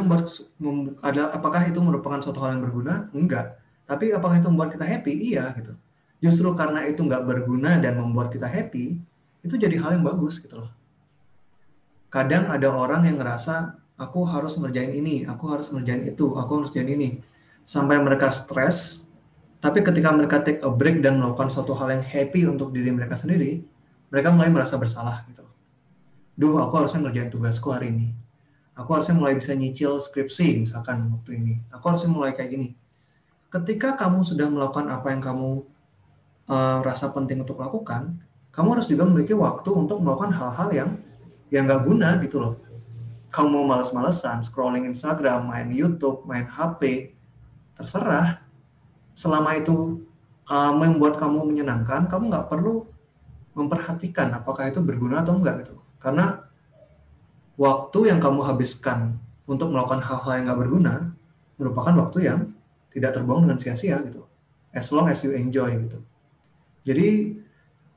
itu merupakan suatu hal yang berguna? Enggak. Tapi apakah itu membuat kita happy? Iya gitu. Justru karena itu nggak berguna dan membuat kita happy, itu jadi hal yang bagus gitu loh. Kadang ada orang yang ngerasa aku harus ngerjain ini, aku harus ngerjain itu, aku harus ngerjain ini, sampai mereka stres. Tapi ketika mereka take a break dan melakukan suatu hal yang happy untuk diri mereka sendiri, mereka mulai merasa bersalah gitu. Duh, aku harusnya ngerjain tugasku hari ini. Aku harusnya mulai bisa nyicil skripsi misalkan waktu ini. Aku harusnya mulai kayak gini. Ketika kamu sudah melakukan apa yang kamu rasa penting untuk lakukan, kamu harus juga memiliki waktu untuk melakukan hal-hal yang nggak guna gitu loh. Kamu mau males-malesan, scrolling Instagram, main YouTube, main HP, terserah. Selama itu membuat kamu menyenangkan, kamu nggak perlu memperhatikan apakah itu berguna atau enggak gitu. Karena waktu yang kamu habiskan untuk melakukan hal-hal yang nggak berguna merupakan waktu yang tidak terbuang dengan sia-sia gitu. As long as you enjoy gitu. Jadi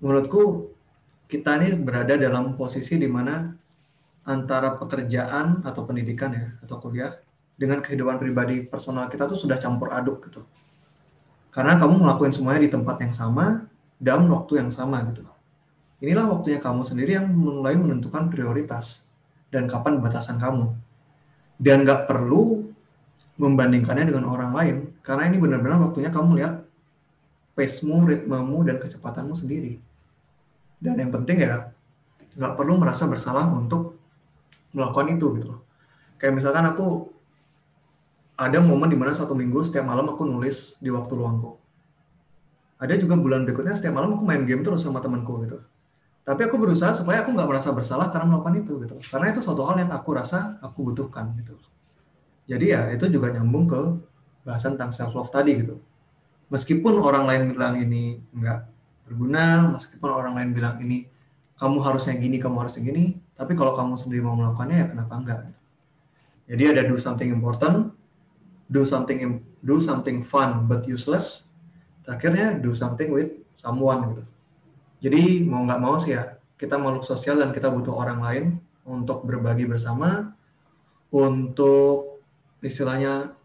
menurutku kita ini berada dalam posisi di mana antara pekerjaan atau pendidikan ya atau kuliah dengan kehidupan pribadi personal kita tuh sudah campur aduk gitu. Karena kamu ngelakuin semuanya di tempat yang sama dalam waktu yang sama gitu. Inilah waktunya kamu sendiri yang mulai menentukan prioritas dan kapan batasan kamu. Dan nggak perlu membandingkannya dengan orang lain, karena ini benar-benar waktunya kamu lihat pace-mu, ritmemu, dan kecepatanmu sendiri. Dan yang penting ya, nggak perlu merasa bersalah untuk melakukan itu gitu loh. Kayak misalkan aku ada momen dimana satu minggu setiap malam aku nulis di waktu luangku. Ada juga bulan berikutnya setiap malam aku main game terus sama temanku gitu. Tapi aku berusaha supaya aku nggak merasa bersalah karena melakukan itu gitu. Karena itu suatu hal yang aku rasa aku butuhkan gitu. Jadi ya itu juga nyambung ke bahasan tentang self love tadi gitu. Meskipun orang lain bilang ini nggak berguna, meskipun orang lain bilang ini kamu harusnya gini, kamu harusnya gini, tapi kalau kamu sendiri mau melakukannya ya kenapa enggak? Jadi ada do something important, do something fun but useless. Terakhirnya do something with someone gitu. Jadi mau nggak mau sih ya, kita makhluk sosial dan kita butuh orang lain untuk berbagi bersama, untuk istilahnya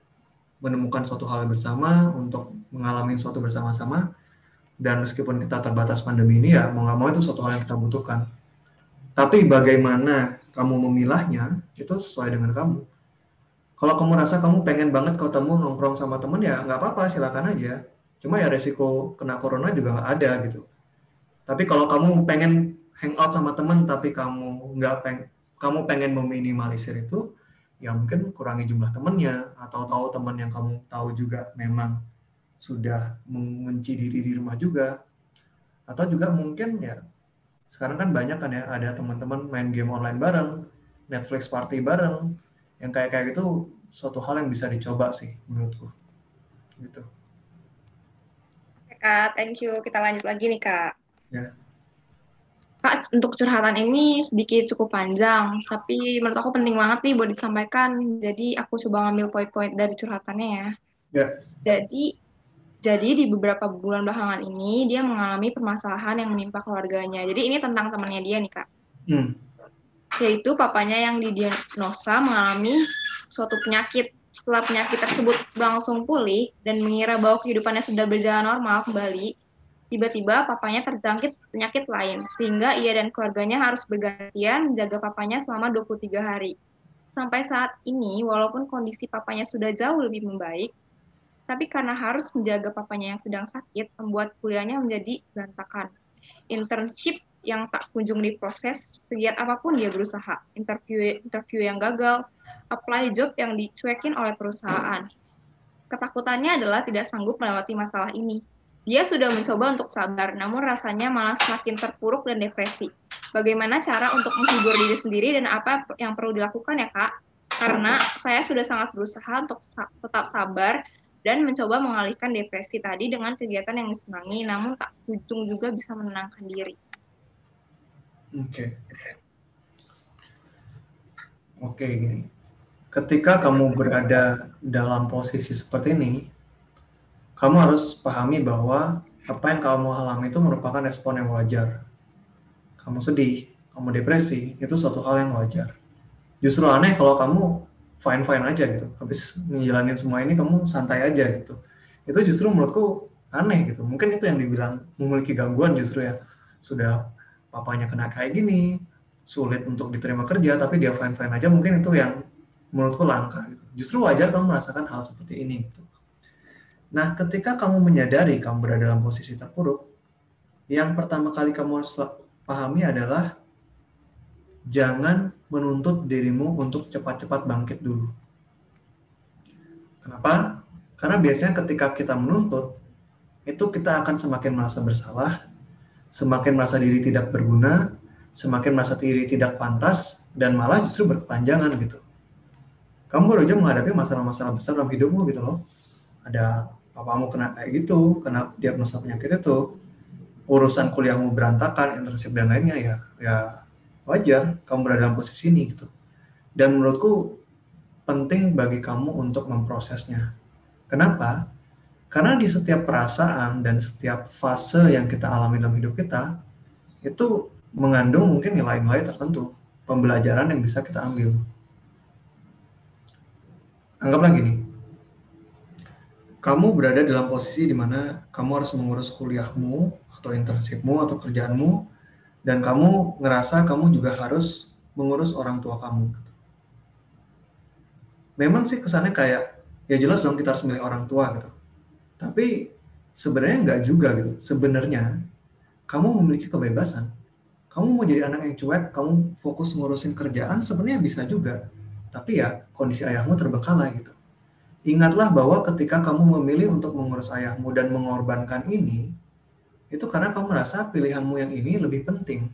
menemukan suatu hal bersama, untuk mengalami suatu bersama-sama. Dan meskipun kita terbatas pandemi ini ya, mau nggak mau itu suatu hal yang kita butuhkan. Tapi bagaimana kamu memilahnya, itu sesuai dengan kamu. Kalau kamu rasa kamu pengen banget ketemu nongkrong sama temen ya nggak apa-apa, silakan aja. Cuma ya resiko kena corona juga nggak ada gitu. Tapi kalau kamu pengen hangout sama teman tapi kamu pengen meminimalisir itu, ya mungkin kurangi jumlah temannya atau tahu teman yang kamu tahu juga memang sudah mengunci diri di rumah juga. Atau juga mungkin ya sekarang kan banyak kan ya ada teman-teman main game online bareng, Netflix party bareng, yang kayak gitu suatu hal yang bisa dicoba sih menurutku. Gitu. Kak, thank you. Kita lanjut lagi nih, Kak. Ya. Kak, untuk curhatan ini sedikit cukup panjang, tapi menurut aku penting banget nih buat disampaikan. Jadi aku coba ngambil poin-poin dari curhatannya ya. Ya. Jadi di beberapa bulan belakangan ini dia mengalami permasalahan yang menimpa keluarganya. Jadi ini tentang temannya dia nih, Kak. Yaitu papanya yang didiagnosa mengalami suatu penyakit. Setelah penyakit tersebut berlangsung pulih dan mengira bahwa kehidupannya sudah berjalan normal kembali, tiba-tiba papanya terjangkit penyakit lain, sehingga ia dan keluarganya harus bergantian menjaga papanya selama 23 hari. Sampai saat ini, walaupun kondisi papanya sudah jauh lebih membaik, tapi karena harus menjaga papanya yang sedang sakit, membuat kuliahnya menjadi berantakan. Internship yang tak kunjung diproses, segiat apapun dia berusaha. Interview yang gagal, apply job yang dicuekin oleh perusahaan. Ketakutannya adalah tidak sanggup melewati masalah ini. Dia sudah mencoba untuk sabar, namun rasanya malah semakin terpuruk dan depresi. Bagaimana cara untuk menghibur diri sendiri dan apa yang perlu dilakukan ya, Kak? Karena saya sudah sangat berusaha untuk tetap sabar, dan mencoba mengalihkan depresi tadi dengan kegiatan yang disenangi, namun tak ujung juga bisa menenangkan diri. Oke, gini. Ketika kamu berada dalam posisi seperti ini, kamu harus pahami bahwa apa yang kamu alami itu merupakan respon yang wajar. Kamu sedih, kamu depresi, itu suatu hal yang wajar. Justru aneh kalau kamu fine-fine aja gitu. Habis ngejalanin semua ini kamu santai aja gitu. Itu justru menurutku aneh gitu. Mungkin itu yang dibilang memiliki gangguan justru ya. Sudah papanya kena kayak gini, sulit untuk diterima kerja, tapi dia fine-fine aja, mungkin itu yang menurutku langka gitu. Justru wajar kamu merasakan hal seperti ini gitu. Nah, ketika kamu menyadari kamu berada dalam posisi terpuruk, yang pertama kali kamu harus pahami adalah jangan menuntut dirimu untuk cepat-cepat bangkit dulu. Kenapa? Karena biasanya ketika kita menuntut, itu kita akan semakin merasa bersalah, semakin merasa diri tidak berguna, semakin merasa diri tidak pantas, dan malah justru berkepanjangan gitu. Kamu baru aja menghadapi masalah-masalah besar dalam hidupmu gitu loh. Ada papamu kena kayak gitu, kena diagnosa penyakit itu, urusan kuliahmu berantakan, internship dan lainnya, ya wajar kamu berada dalam posisi ini gitu. Dan menurutku penting bagi kamu untuk memprosesnya. Kenapa? Karena di setiap perasaan dan setiap fase yang kita alami dalam hidup kita, itu mengandung mungkin nilai-nilai tertentu, pembelajaran yang bisa kita ambil. Anggaplah gini, kamu berada dalam posisi di mana kamu harus mengurus kuliahmu, atau internshipmu, atau kerjaanmu, dan kamu ngerasa kamu juga harus mengurus orang tua kamu. Memang sih kesannya kayak, ya jelas dong kita harus milih orang tua gitu. Tapi sebenarnya enggak juga gitu. Sebenarnya kamu memiliki kebebasan. Kamu mau jadi anak yang cuek, kamu fokus ngurusin kerjaan, sebenarnya bisa juga. Tapi ya kondisi ayahmu terbengkalai gitu. Ingatlah bahwa ketika kamu memilih untuk mengurus ayahmu dan mengorbankan ini, itu karena kamu merasa pilihanmu yang ini lebih penting.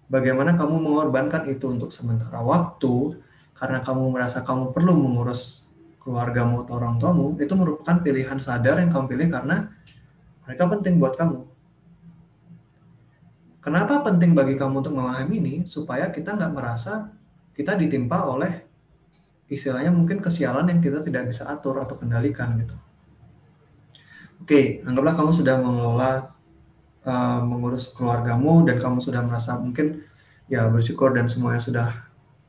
Bagaimana kamu mengorbankan itu untuk sementara waktu, karena kamu merasa kamu perlu mengurus keluargamu atau orang tuamu, itu merupakan pilihan sadar yang kamu pilih karena mereka penting buat kamu. Kenapa penting bagi kamu untuk memahami ini? Supaya kita nggak merasa kita ditimpa oleh istilahnya mungkin kesialan yang kita tidak bisa atur atau kendalikan gitu. Oke, anggaplah kamu sudah mengelola mengurus keluargamu dan kamu sudah merasa mungkin ya bersyukur dan semuanya sudah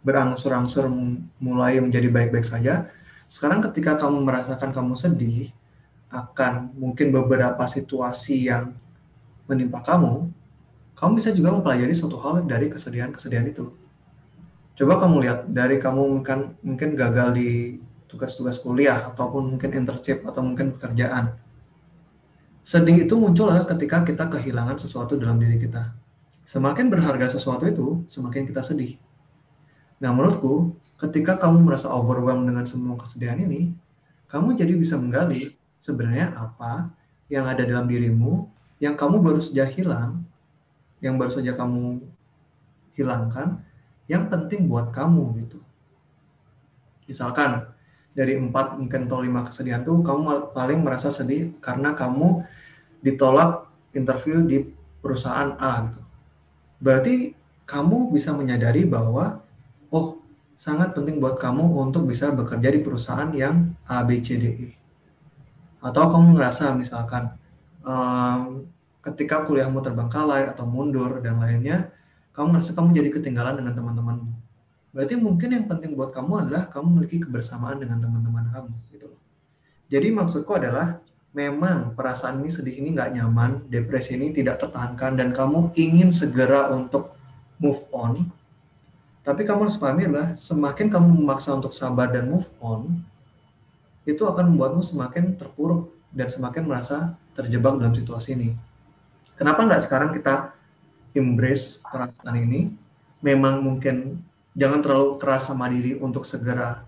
berangsur-angsur mulai menjadi baik-baik saja. Sekarang ketika kamu merasakan kamu sedih akan mungkin beberapa situasi yang menimpa kamu bisa juga mempelajari suatu hal dari kesedihan-kesedihan itu. Coba kamu lihat dari kamu mungkin gagal di tugas-tugas kuliah ataupun mungkin internship atau mungkin pekerjaan. Sedih itu muncul adalah ketika kita kehilangan sesuatu dalam diri kita. Semakin berharga sesuatu itu, semakin kita sedih. Nah, menurutku, ketika kamu merasa overwhelmed dengan semua kesedihan ini, kamu jadi bisa menggali sebenarnya apa yang ada dalam dirimu yang kamu baru saja hilang, yang baru saja kamu hilangkan, yang penting buat kamu gitu. Misalkan dari 4 mungkin atau 5 kesedihan tuh kamu paling merasa sedih karena kamu ditolak interview di perusahaan A gitu. Berarti kamu bisa menyadari bahwa oh, sangat penting buat kamu untuk bisa bekerja di perusahaan yang A, B, C, D, E. Atau kamu ngerasa misalkan ketika kuliahmu terbengkalai atau mundur dan lainnya, kamu merasa kamu jadi ketinggalan dengan teman-temanmu. Berarti mungkin yang penting buat kamu adalah kamu memiliki kebersamaan dengan teman-teman kamu. Gitu. Jadi maksudku adalah, memang perasaan ini, sedih ini nggak nyaman, depresi ini tidak tertahankan, dan kamu ingin segera untuk move on. Tapi kamu harus pahami adalah, semakin kamu memaksa untuk sabar dan move on, itu akan membuatmu semakin terpuruk dan semakin merasa terjebak dalam situasi ini. Kenapa nggak sekarang kita embrace perasaan ini? Memang mungkin jangan terlalu keras sama diri untuk segera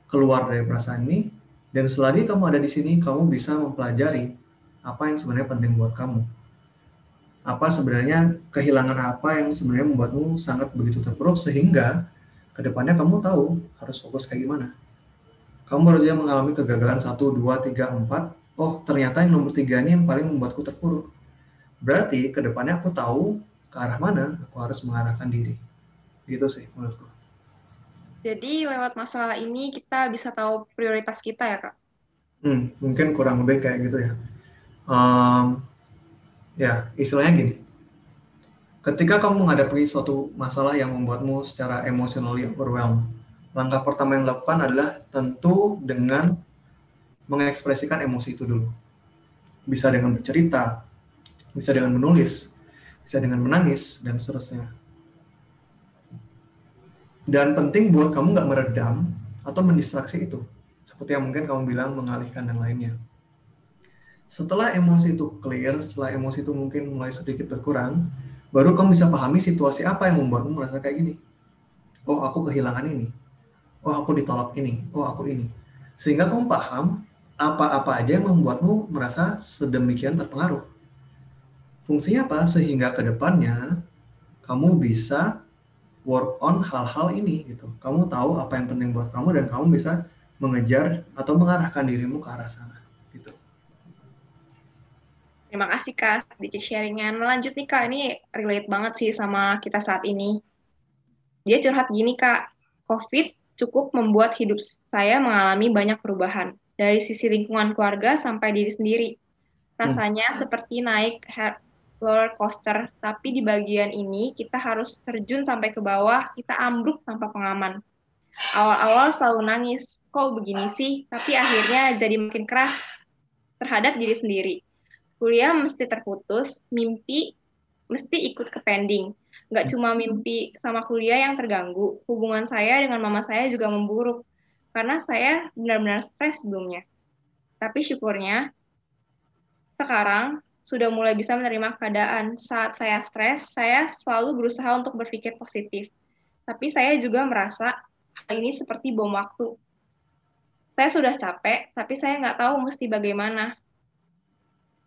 keluar dari perasaan ini, dan selagi kamu ada di sini, kamu bisa mempelajari apa yang sebenarnya penting buat kamu. Apa sebenarnya kehilangan apa yang sebenarnya membuatmu sangat begitu terpuruk, sehingga kedepannya kamu tahu harus fokus kayak gimana. Kamu baru saja mengalami kegagalan 1, 2, 3, 4. Oh, ternyata yang nomor 3 ini yang paling membuatku terpuruk. Berarti ke depannya aku tahu ke arah mana aku harus mengarahkan diri. Gitu sih menurutku. Jadi lewat masalah ini kita bisa tahu prioritas kita ya, Kak? Mungkin kurang lebih kayak gitu ya. Um, ya, istilahnya gini. Ketika kamu menghadapi suatu masalah yang membuatmu secara emotionally overwhelmed, langkah pertama yang dilakukan adalah tentu dengan mengekspresikan emosi itu dulu. Bisa dengan bercerita, bisa dengan menulis, bisa dengan menangis, dan seterusnya. Dan penting buat kamu nggak meredam atau mendistraksi itu. Seperti yang mungkin kamu bilang, mengalihkan dan lainnya. Setelah emosi itu clear, setelah emosi itu mungkin mulai sedikit berkurang, baru kamu bisa pahami situasi apa yang membuatmu merasa kayak gini. Oh, aku kehilangan ini. Oh, aku ditolak ini. Oh, aku ini. Sehingga kamu paham apa-apa aja yang membuatmu merasa sedemikian terpengaruh. Fungsinya apa? Sehingga ke depannya kamu bisa work on hal-hal ini gitu. Kamu tahu apa yang penting buat kamu dan kamu bisa mengejar atau mengarahkan dirimu ke arah sana gitu. Terima kasih, Kak, sedikit sharingnya. Lanjut nih, Kak, ini relate banget sih sama kita saat ini. Dia curhat gini, Kak, COVID cukup membuat hidup saya mengalami banyak perubahan. Dari sisi lingkungan keluarga sampai diri sendiri. Rasanya seperti naik roller coaster, tapi di bagian ini kita harus terjun sampai ke bawah, kita ambruk tanpa pengaman. Awal-awal selalu nangis, kok begini sih? Tapi akhirnya jadi makin keras terhadap diri sendiri. Kuliah mesti terputus, mimpi mesti ikut ke pending. Nggak cuma mimpi sama kuliah yang terganggu, hubungan saya dengan mama saya juga memburuk. Karena saya benar-benar stres sebelumnya. Tapi syukurnya, sekarang sudah mulai bisa menerima keadaan. Saat saya stres, saya selalu berusaha untuk berpikir positif. Tapi saya juga merasa hal ini seperti bom waktu. Saya sudah capek, tapi saya nggak tahu mesti bagaimana.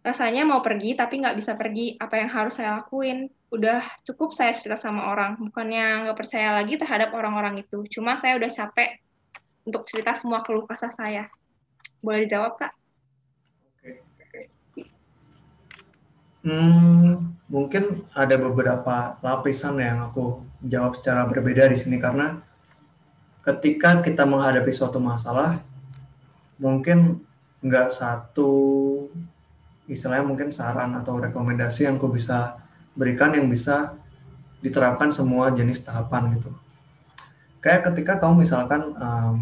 Rasanya mau pergi, tapi nggak bisa pergi. Apa yang harus saya lakuin? Udah cukup saya cerita sama orang. Bukannya nggak percaya lagi terhadap orang-orang itu. Cuma saya udah capek untuk cerita semua keluh kesah saya. Boleh dijawab, Kak? Mungkin ada beberapa lapisan yang aku jawab secara berbeda di sini karena ketika kita menghadapi suatu masalah, mungkin nggak satu istilahnya mungkin saran atau rekomendasi yang aku bisa berikan yang bisa diterapkan semua jenis tahapan gitu. Kayak ketika kamu misalkan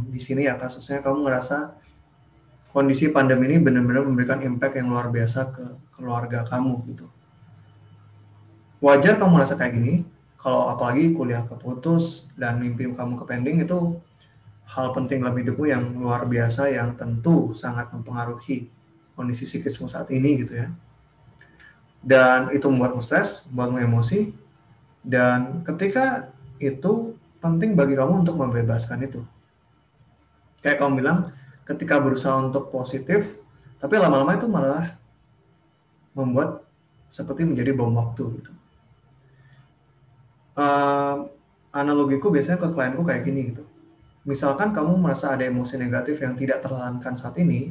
di sini ya kasusnya kamu ngerasa kondisi pandemi ini benar-benar memberikan impact yang luar biasa ke keluarga kamu gitu. Wajar kamu merasa kayak gini, kalau apalagi kuliah keputus dan mimpi kamu kepending itu hal penting dalam hidupmu yang luar biasa yang tentu sangat mempengaruhi kondisi psikismu saat ini gitu ya. Dan itu membuatmu stres, membuatmu emosi, dan ketika itu penting bagi kamu untuk membebaskan itu. Kayak kamu bilang, ketika berusaha untuk positif, tapi lama-lama itu malah membuat seperti menjadi bom waktu gitu. Analogiku biasanya ke klienku kayak gini gitu. Misalkan kamu merasa ada emosi negatif yang tidak tertahankan saat ini,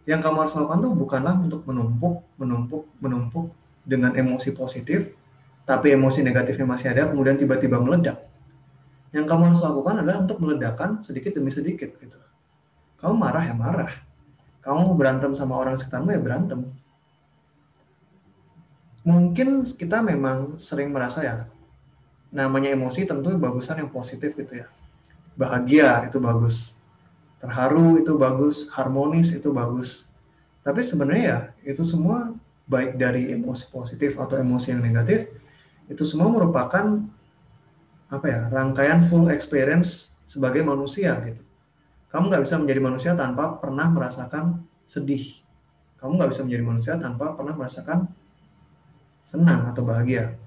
yang kamu harus lakukan tuh bukanlah untuk menumpuk dengan emosi positif, tapi emosi negatifnya masih ada, kemudian tiba-tiba meledak. Yang kamu harus lakukan adalah untuk meledakkan sedikit demi sedikit gitu. Kamu marah ya marah. Kamu berantem sama orang sekitarmu ya berantem. Mungkin kita memang sering merasa ya, namanya emosi tentu bagusan yang positif gitu ya. Bahagia itu bagus. Terharu itu bagus, harmonis itu bagus. Tapi sebenarnya ya itu semua baik dari emosi positif atau emosi yang negatif, itu semua merupakan rangkaian full experience sebagai manusia gitu. Kamu nggak bisa menjadi manusia tanpa pernah merasakan sedih. Kamu nggak bisa menjadi manusia tanpa pernah merasakan senang atau bahagia.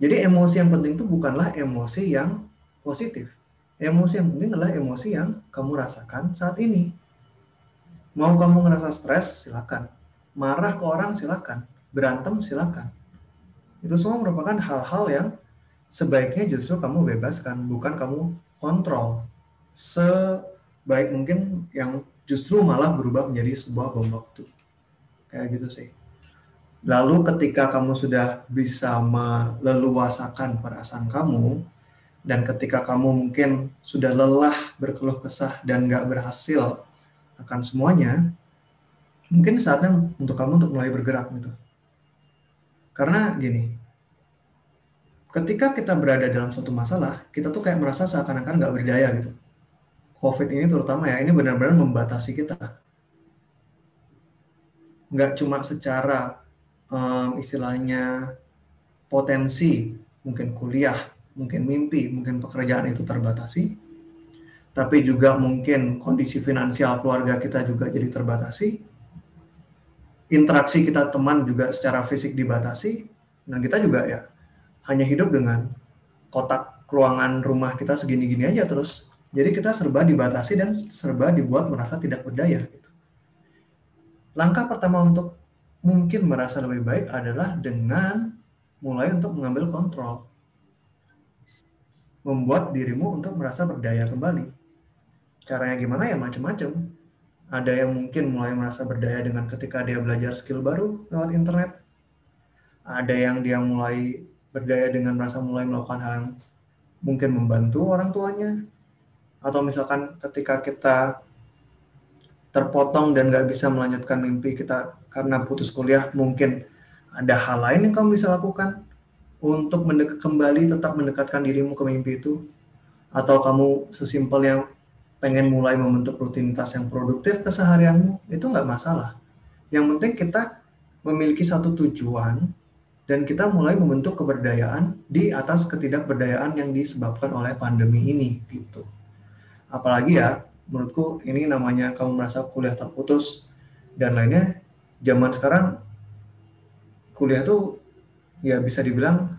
Jadi emosi yang penting itu bukanlah emosi yang positif. Emosi yang penting adalah emosi yang kamu rasakan saat ini. Mau kamu ngerasa stres, silakan. Marah ke orang, silakan. Berantem, silakan. Itu semua merupakan hal-hal yang sebaiknya justru kamu bebaskan, bukan kamu kontrol. baik mungkin yang justru malah berubah menjadi sebuah bom waktu. Kayak gitu sih. Lalu ketika kamu sudah bisa meleluasakan perasaan kamu, dan ketika kamu mungkin sudah lelah berkeluh kesah dan nggak berhasil akan semuanya, mungkin saatnya untuk kamu untuk mulai bergerak gitu. Karena gini, ketika kita berada dalam suatu masalah, kita tuh kayak merasa seakan-akan nggak berdaya gitu. COVID ini terutama ya, ini benar-benar membatasi kita. Nggak cuma secara istilahnya potensi, mungkin kuliah, mungkin mimpi, mungkin pekerjaan itu terbatasi, tapi juga mungkin kondisi finansial keluarga kita juga jadi terbatasi, interaksi kita teman juga secara fisik dibatasi, dan kita juga ya hanya hidup dengan kotak ruangan rumah kita segini-gini aja terus. Jadi kita serba dibatasi dan serba dibuat merasa tidak berdaya. Gitu. Langkah pertama untuk mungkin merasa lebih baik adalah dengan mulai untuk mengambil kontrol. Membuat dirimu untuk merasa berdaya kembali. Caranya gimana ya macam-macam. Ada yang mungkin mulai merasa berdaya dengan ketika dia belajar skill baru lewat internet. Ada yang dia mulai berdaya dengan merasa mulai melakukan hal yang mungkin membantu orang tuanya. Atau misalkan ketika kita terpotong dan nggak bisa melanjutkan mimpi kita karena putus kuliah, mungkin ada hal lain yang kamu bisa lakukan untuk kembali tetap mendekatkan dirimu ke mimpi itu. Atau kamu sesimpel yang pengen mulai membentuk rutinitas yang produktif keseharianmu, itu nggak masalah. Yang penting kita memiliki satu tujuan dan kita mulai membentuk keberdayaan di atas ketidakberdayaan yang disebabkan oleh pandemi ini gitu. Apalagi ya, menurutku ini namanya kamu merasa kuliah terputus dan lainnya. Zaman sekarang kuliah tuh ya bisa dibilang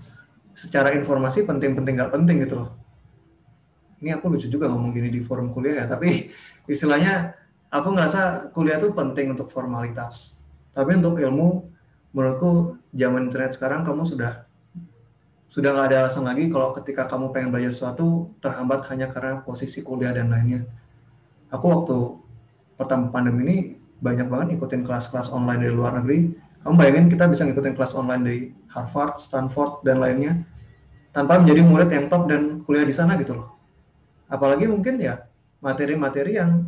secara informasi penting-penting nggak penting gitu loh. Ini aku lucu juga ngomong gini di forum kuliah ya, tapi istilahnya aku ngerasa kuliah tuh penting untuk formalitas. Tapi untuk ilmu, menurutku zaman internet sekarang kamu sudah nggak ada alasan lagi kalau ketika kamu pengen belajar sesuatu terhambat hanya karena posisi kuliah dan lainnya. Aku waktu pertama pandemi ini banyak banget ikutin kelas-kelas online dari luar negeri. Kamu bayangin kita bisa ngikutin kelas online dari Harvard, Stanford, dan lainnya tanpa menjadi murid yang top dan kuliah di sana gitu loh. Apalagi mungkin ya materi-materi yang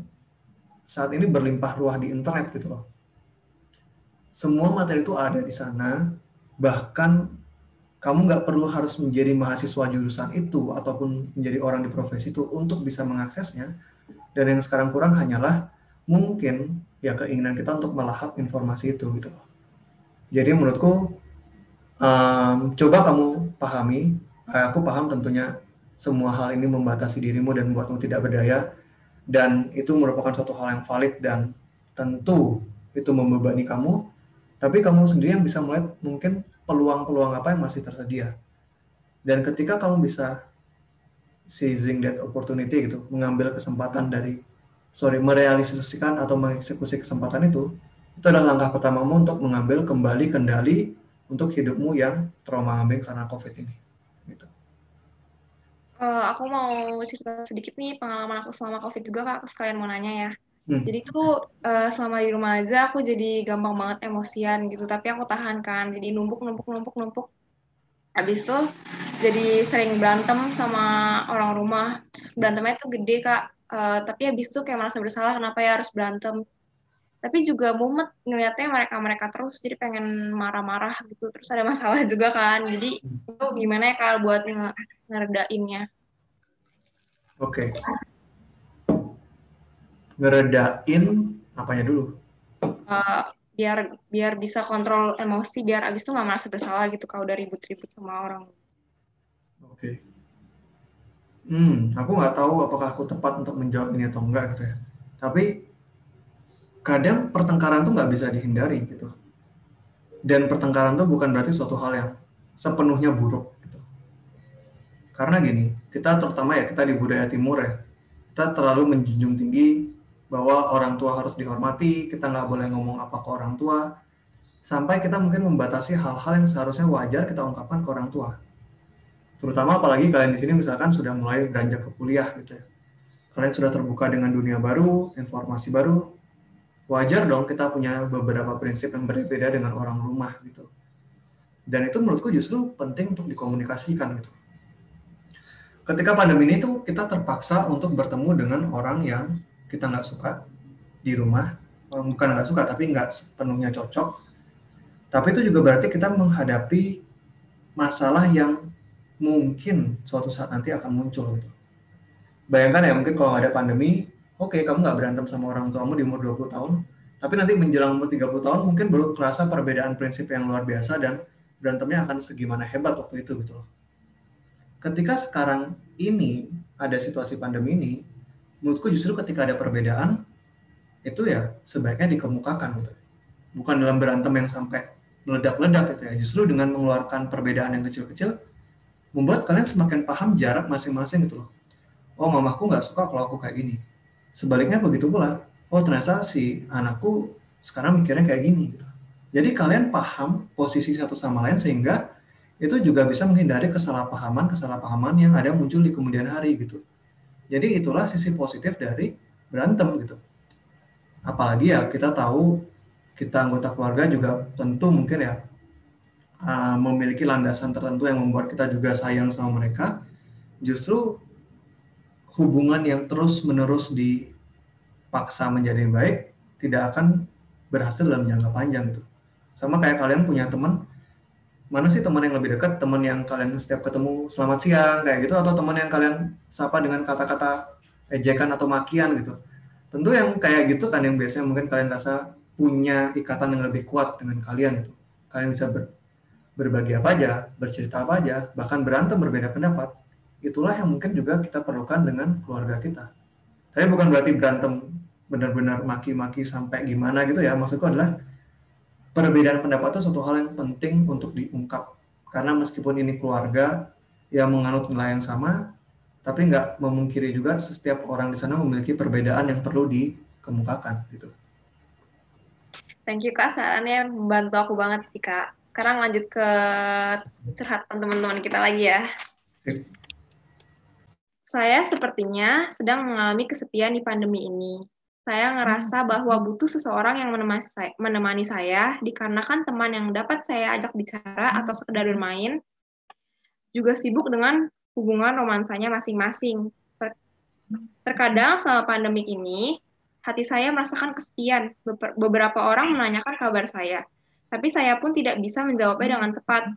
saat ini berlimpah ruah di internet gitu loh. Semua materi itu ada di sana, bahkan kamu nggak perlu harus menjadi mahasiswa jurusan itu ataupun menjadi orang di profesi itu untuk bisa mengaksesnya. Dan yang sekarang kurang hanyalah mungkin ya keinginan kita untuk melahap informasi itu gitu loh. Jadi menurutku coba kamu pahami, aku paham tentunya semua hal ini membatasi dirimu dan membuatmu tidak berdaya, dan itu merupakan suatu hal yang valid dan tentu itu membebani kamu, tapi kamu sendiri yang bisa melihat mungkin peluang-peluang apa yang masih tersedia. Dan ketika kamu bisa seizing that opportunity gitu, mengambil kesempatan merealisasikan atau mengeksekusi kesempatan itu adalah langkah pertamamu untuk mengambil kembali kendali untuk hidupmu yang trauma-ambing karena COVID ini. Gitu. Aku mau cerita sedikit nih pengalaman aku selama COVID juga, Kak. Aku sekalian mau nanya ya. Jadi tuh selama di rumah aja aku jadi gampang banget emosian gitu, tapi aku tahan kan. Jadi numpuk. Habis itu jadi sering berantem sama orang rumah. Terus berantemnya tuh gede, Kak. Tapi habis itu kayak merasa bersalah kenapa ya harus berantem. Tapi juga mumet ngeliatnya mereka terus, jadi pengen marah-marah gitu. Terus ada masalah juga kan. Jadi itu gimana ya Kak buat ngeredainnya? Oke. Ngeredain apanya dulu? Biar bisa kontrol emosi, biar abis itu nggak merasa bersalah gitu kalau udah ribut-ribut sama orang. Oke. Aku nggak tahu apakah aku tepat untuk menjawab ini atau enggak gitu ya. Tapi kadang pertengkaran tuh nggak bisa dihindari gitu. Dan pertengkaran tuh bukan berarti suatu hal yang sepenuhnya buruk gitu. Karena gini, kita terutama ya kita di budaya timur ya, kita terlalu menjunjung tinggi bahwa orang tua harus dihormati, kita nggak boleh ngomong apa ke orang tua, sampai kita mungkin membatasi hal-hal yang seharusnya wajar kita ungkapkan ke orang tua. Terutama apalagi kalian di sini misalkan sudah mulai beranjak ke kuliah gitu ya. kalian sudah terbuka dengan dunia baru, informasi baru, wajar dong kita punya beberapa prinsip yang berbeda dengan orang rumah gitu. Dan itu menurutku justru penting untuk dikomunikasikan gitu. Ketika pandemi ini tuh kita terpaksa untuk bertemu dengan orang yang kita nggak suka di rumah, bukan nggak suka tapi nggak sepenuhnya cocok. Tapi itu juga berarti kita menghadapi masalah yang mungkin suatu saat nanti akan muncul gitu. Bayangkan ya, mungkin kalau nggak ada pandemi, oke, kamu nggak berantem sama orang tuamu di umur 20 tahun, tapi nanti menjelang umur 30 tahun mungkin baru terasa perbedaan prinsip yang luar biasa dan berantemnya akan segimana hebat waktu itu gitu loh. Ketika sekarang ini ada situasi pandemi ini, menurutku justru ketika ada perbedaan, itu ya sebaiknya dikemukakan gitu. Bukan dalam berantem yang sampai meledak-ledak gitu ya, justru dengan mengeluarkan perbedaan yang kecil-kecil, membuat kalian semakin paham jarak masing-masing gitu loh. Oh, mamaku nggak suka kalau aku kayak gini. Sebaliknya begitu pula, oh ternyata si anakku sekarang mikirnya kayak gini gitu. Jadi kalian paham posisi satu sama lain sehingga itu juga bisa menghindari kesalahpahaman yang ada muncul di kemudian hari gitu. Jadi itulah sisi positif dari berantem gitu. Apalagi ya kita tahu kita anggota keluarga juga tentu mungkin ya memiliki landasan tertentu yang membuat kita juga sayang sama mereka. Justru hubungan yang terus-menerus dipaksa menjadi baik tidak akan berhasil dalam jangka panjang gitu. Sama kayak kalian punya teman, mana sih teman yang lebih dekat? Teman yang kalian setiap ketemu selamat siang kayak gitu, atau teman yang kalian sapa dengan kata-kata ejekan atau makian gitu? Tentu yang kayak gitu kan yang biasanya mungkin kalian rasa punya ikatan yang lebih kuat dengan kalian gitu. Kalian bisa berbagi apa aja, bercerita apa aja, bahkan berantem berbeda pendapat. Itulah yang mungkin juga kita perlukan dengan keluarga kita. Tapi bukan berarti berantem benar-benar maki-maki sampai gimana gitu ya. Maksudku adalah perbedaan pendapat itu suatu hal yang penting untuk diungkap. Karena meskipun ini keluarga yang menganut nilai yang sama, tapi nggak memungkiri juga setiap orang di sana memiliki perbedaan yang perlu dikemukakan gitu. Thank you Kak, sarannya membantu aku banget sih Kak. Sekarang lanjut ke curhatan teman-teman kita lagi ya. Sip. Saya sepertinya sedang mengalami kesepian di pandemi ini. Saya ngerasa bahwa butuh seseorang yang menemani saya, dikarenakan teman yang dapat saya ajak bicara atau sekedar bermain, juga sibuk dengan hubungan romansanya masing-masing. Terkadang selama pandemi ini, hati saya merasakan kesepian. Beberapa orang menanyakan kabar saya, tapi saya pun tidak bisa menjawabnya dengan tepat.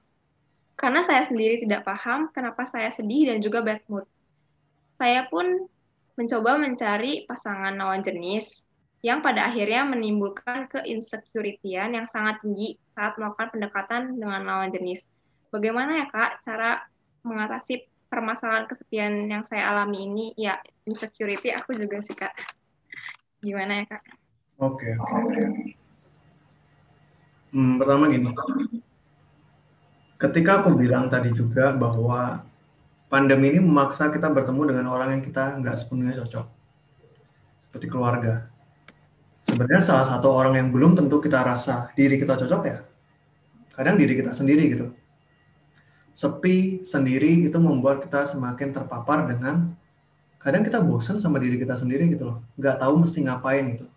Karena saya sendiri tidak paham kenapa saya sedih dan juga bad mood. Saya pun mencoba mencari pasangan lawan jenis yang pada akhirnya menimbulkan keinsecurity-an yang sangat tinggi saat melakukan pendekatan dengan lawan jenis. Bagaimana ya Kak cara mengatasi permasalahan kesepian yang saya alami ini? Ya, insecurity aku juga sih Kak. Gimana ya Kak? Oke. Pertama gini, ketika aku bilang tadi juga bahwa pandemi ini memaksa kita bertemu dengan orang yang kita nggak sepenuhnya cocok, seperti keluarga. Sebenarnya salah satu orang yang belum tentu kita rasa diri kita cocok ya, kadang diri kita sendiri gitu. Sepi sendiri itu membuat kita semakin terpapar dengan, kadang kita bosan sama diri kita sendiri gitu loh, nggak tahu mesti ngapain gitu.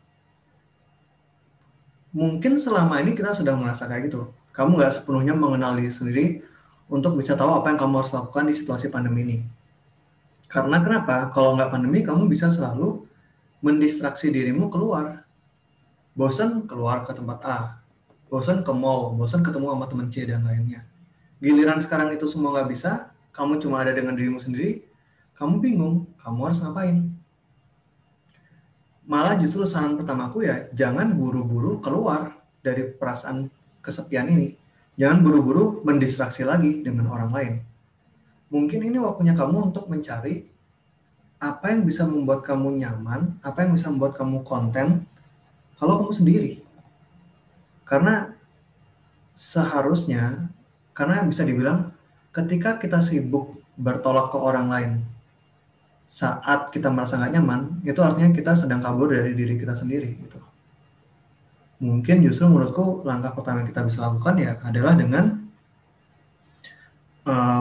Mungkin selama ini kita sudah merasa kayak gitu, kamu nggak sepenuhnya mengenal diri sendiri untuk bisa tahu apa yang kamu harus lakukan di situasi pandemi ini. Karena kenapa? Kalau nggak pandemi, kamu bisa selalu mendistraksi dirimu keluar. Bosan keluar ke tempat A, bosan ke mall, bosan ketemu sama teman C dan lainnya. Giliran sekarang itu semua nggak bisa, kamu cuma ada dengan dirimu sendiri, kamu bingung, kamu harus ngapain. Malah justru saran pertamaku ya, jangan buru-buru keluar dari perasaan kesepian ini. Jangan buru-buru mendistraksi lagi dengan orang lain. Mungkin ini waktunya kamu untuk mencari apa yang bisa membuat kamu nyaman, apa yang bisa membuat kamu konten kalau kamu sendiri. Karena seharusnya, karena bisa dibilang ketika kita sibuk bertolak ke orang lain saat kita merasa nggak nyaman, itu artinya kita sedang kabur dari diri kita sendiri gitu. Mungkin justru menurutku langkah pertama yang kita bisa lakukan ya adalah dengan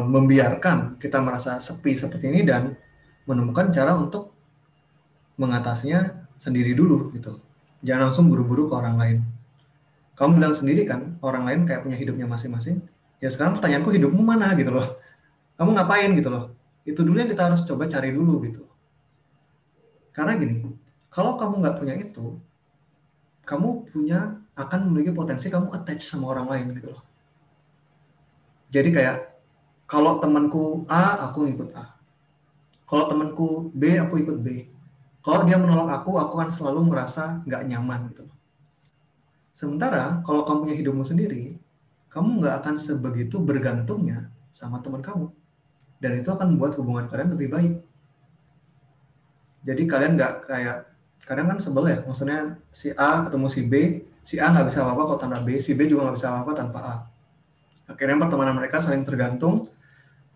membiarkan kita merasa sepi seperti ini dan menemukan cara untuk mengatasinya sendiri dulu gitu. Jangan langsung buru-buru ke orang lain. Kamu bilang sendiri kan, orang lain kayak punya hidupnya masing-masing. Ya sekarang pertanyaanku, hidupmu mana gitu loh. Kamu ngapain gitu loh. Itu dulu yang kita harus coba cari dulu gitu. Karena gini, kalau kamu nggak punya itu, kamu akan memiliki potensi kamu attach sama orang lain gitu loh. Jadi kayak, kalau temanku A, aku ikut A. Kalau temanku B, aku ikut B. Kalau dia menolak aku akan selalu merasa nggak nyaman gitu loh. Sementara kalau kamu punya hidupmu sendiri, kamu nggak akan sebegitu bergantungnya sama teman kamu. Dan itu akan membuat hubungan kalian lebih baik. Jadi kalian nggak kayak, kadang kan sebel ya, maksudnya si A ketemu si A nggak bisa apa-apa kalau tanpa B, si B juga nggak bisa apa-apa tanpa A. Akhirnya pertemanan mereka saling tergantung,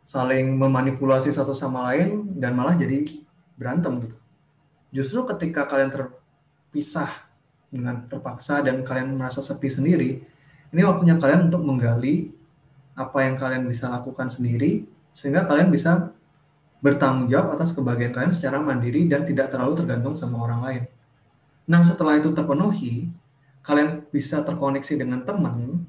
saling memanipulasi satu sama lain, dan malah jadi berantem gitu. Justru ketika kalian terpisah dengan terpaksa dan kalian merasa sepi sendiri, ini waktunya kalian untuk menggali apa yang kalian bisa lakukan sendiri, sehingga kalian bisa bertanggung jawab atas kebahagiaan kalian secara mandiri dan tidak terlalu tergantung sama orang lain. Nah, setelah itu terpenuhi, kalian bisa terkoneksi dengan teman,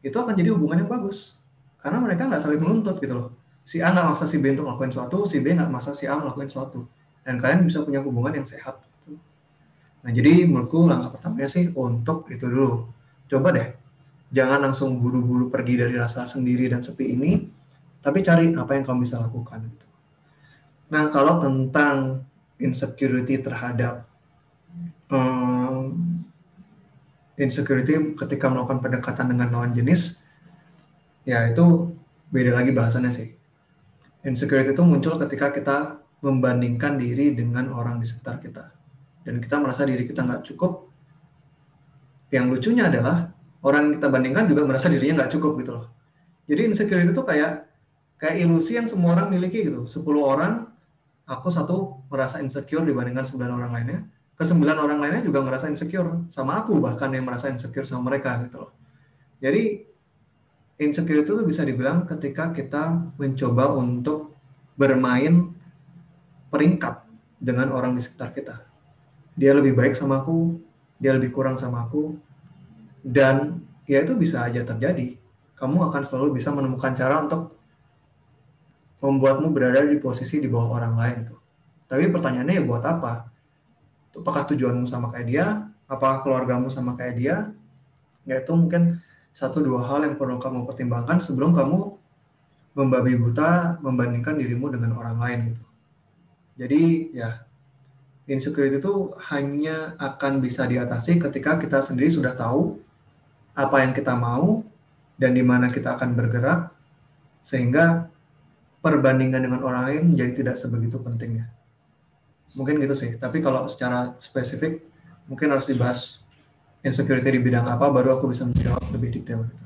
itu akan jadi hubungan yang bagus. Karena mereka nggak saling menuntut gitu loh. Si A nggak maksa si B untuk melakukan sesuatu, si B nggak maksa si A melakukan sesuatu. Dan kalian bisa punya hubungan yang sehat. Nah, jadi menurutku langkah pertamanya sih untuk itu dulu. Coba deh, jangan langsung buru-buru pergi dari rasa sendiri dan sepi ini, tapi cari apa yang kamu bisa lakukan. Nah, kalau tentang insecurity terhadap insecurity ketika melakukan pendekatan dengan lawan jenis, ya itu beda lagi bahasannya sih. Insecurity itu muncul ketika kita membandingkan diri dengan orang di sekitar kita. Dan kita merasa diri kita nggak cukup. Yang lucunya adalah, orang yang kita bandingkan juga merasa dirinya nggak cukup gitu loh. Jadi insecurity itu kayak ilusi yang semua orang miliki gitu. 10 orang, aku satu merasa insecure dibandingkan 9 orang lainnya. Ke-9 orang lainnya juga merasa insecure sama aku, bahkan yang merasa insecure sama mereka gitu loh. Jadi insecure itu bisa dibilang ketika kita mencoba untuk bermain peringkat dengan orang di sekitar kita. Dia lebih baik sama aku, dia lebih kurang sama aku, dan ya itu bisa aja terjadi. Kamu akan selalu bisa menemukan cara untuk membuatmu berada di posisi di bawah orang lain itu. Tapi pertanyaannya ya buat apa? Apakah tujuanmu sama kayak dia? Apakah keluargamu sama kayak dia? Ya itu mungkin 1-2 hal yang perlu kamu pertimbangkan sebelum kamu membabi buta membandingkan dirimu dengan orang lain gitu. Jadi ya, insecurity itu hanya akan bisa diatasi ketika kita sendiri sudah tahu apa yang kita mau dan di mana kita akan bergerak, sehingga perbandingan dengan orang lain menjadi tidak sebegitu pentingnya. Mungkin gitu sih. Tapi kalau secara spesifik, mungkin harus dibahas insecurity di bidang apa, baru aku bisa menjawab lebih detail gitu.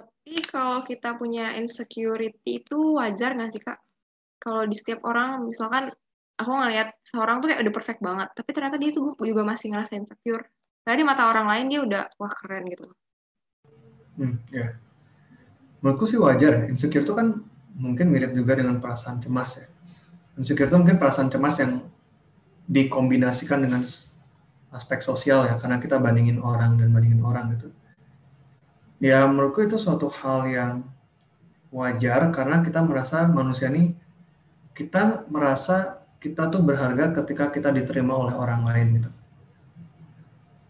Tapi kalau kita punya insecurity itu wajar nggak sih, Kak? Kalau di setiap orang, misalkan aku ngeliat seorang tuh kayak udah perfect banget, tapi ternyata dia tuh juga masih ngerasa insecure. Karena di mata orang lain dia udah, wah keren gitu. Ya. Menurutku sih wajar ya. Insecure itu kan mungkin mirip juga dengan perasaan cemas ya. Insecure itu mungkin perasaan cemas yang dikombinasikan dengan aspek sosial ya, karena kita bandingin orang gitu. Ya menurutku itu suatu hal yang wajar, karena kita merasa manusia ini, kita merasa kita tuh berharga ketika kita diterima oleh orang lain gitu.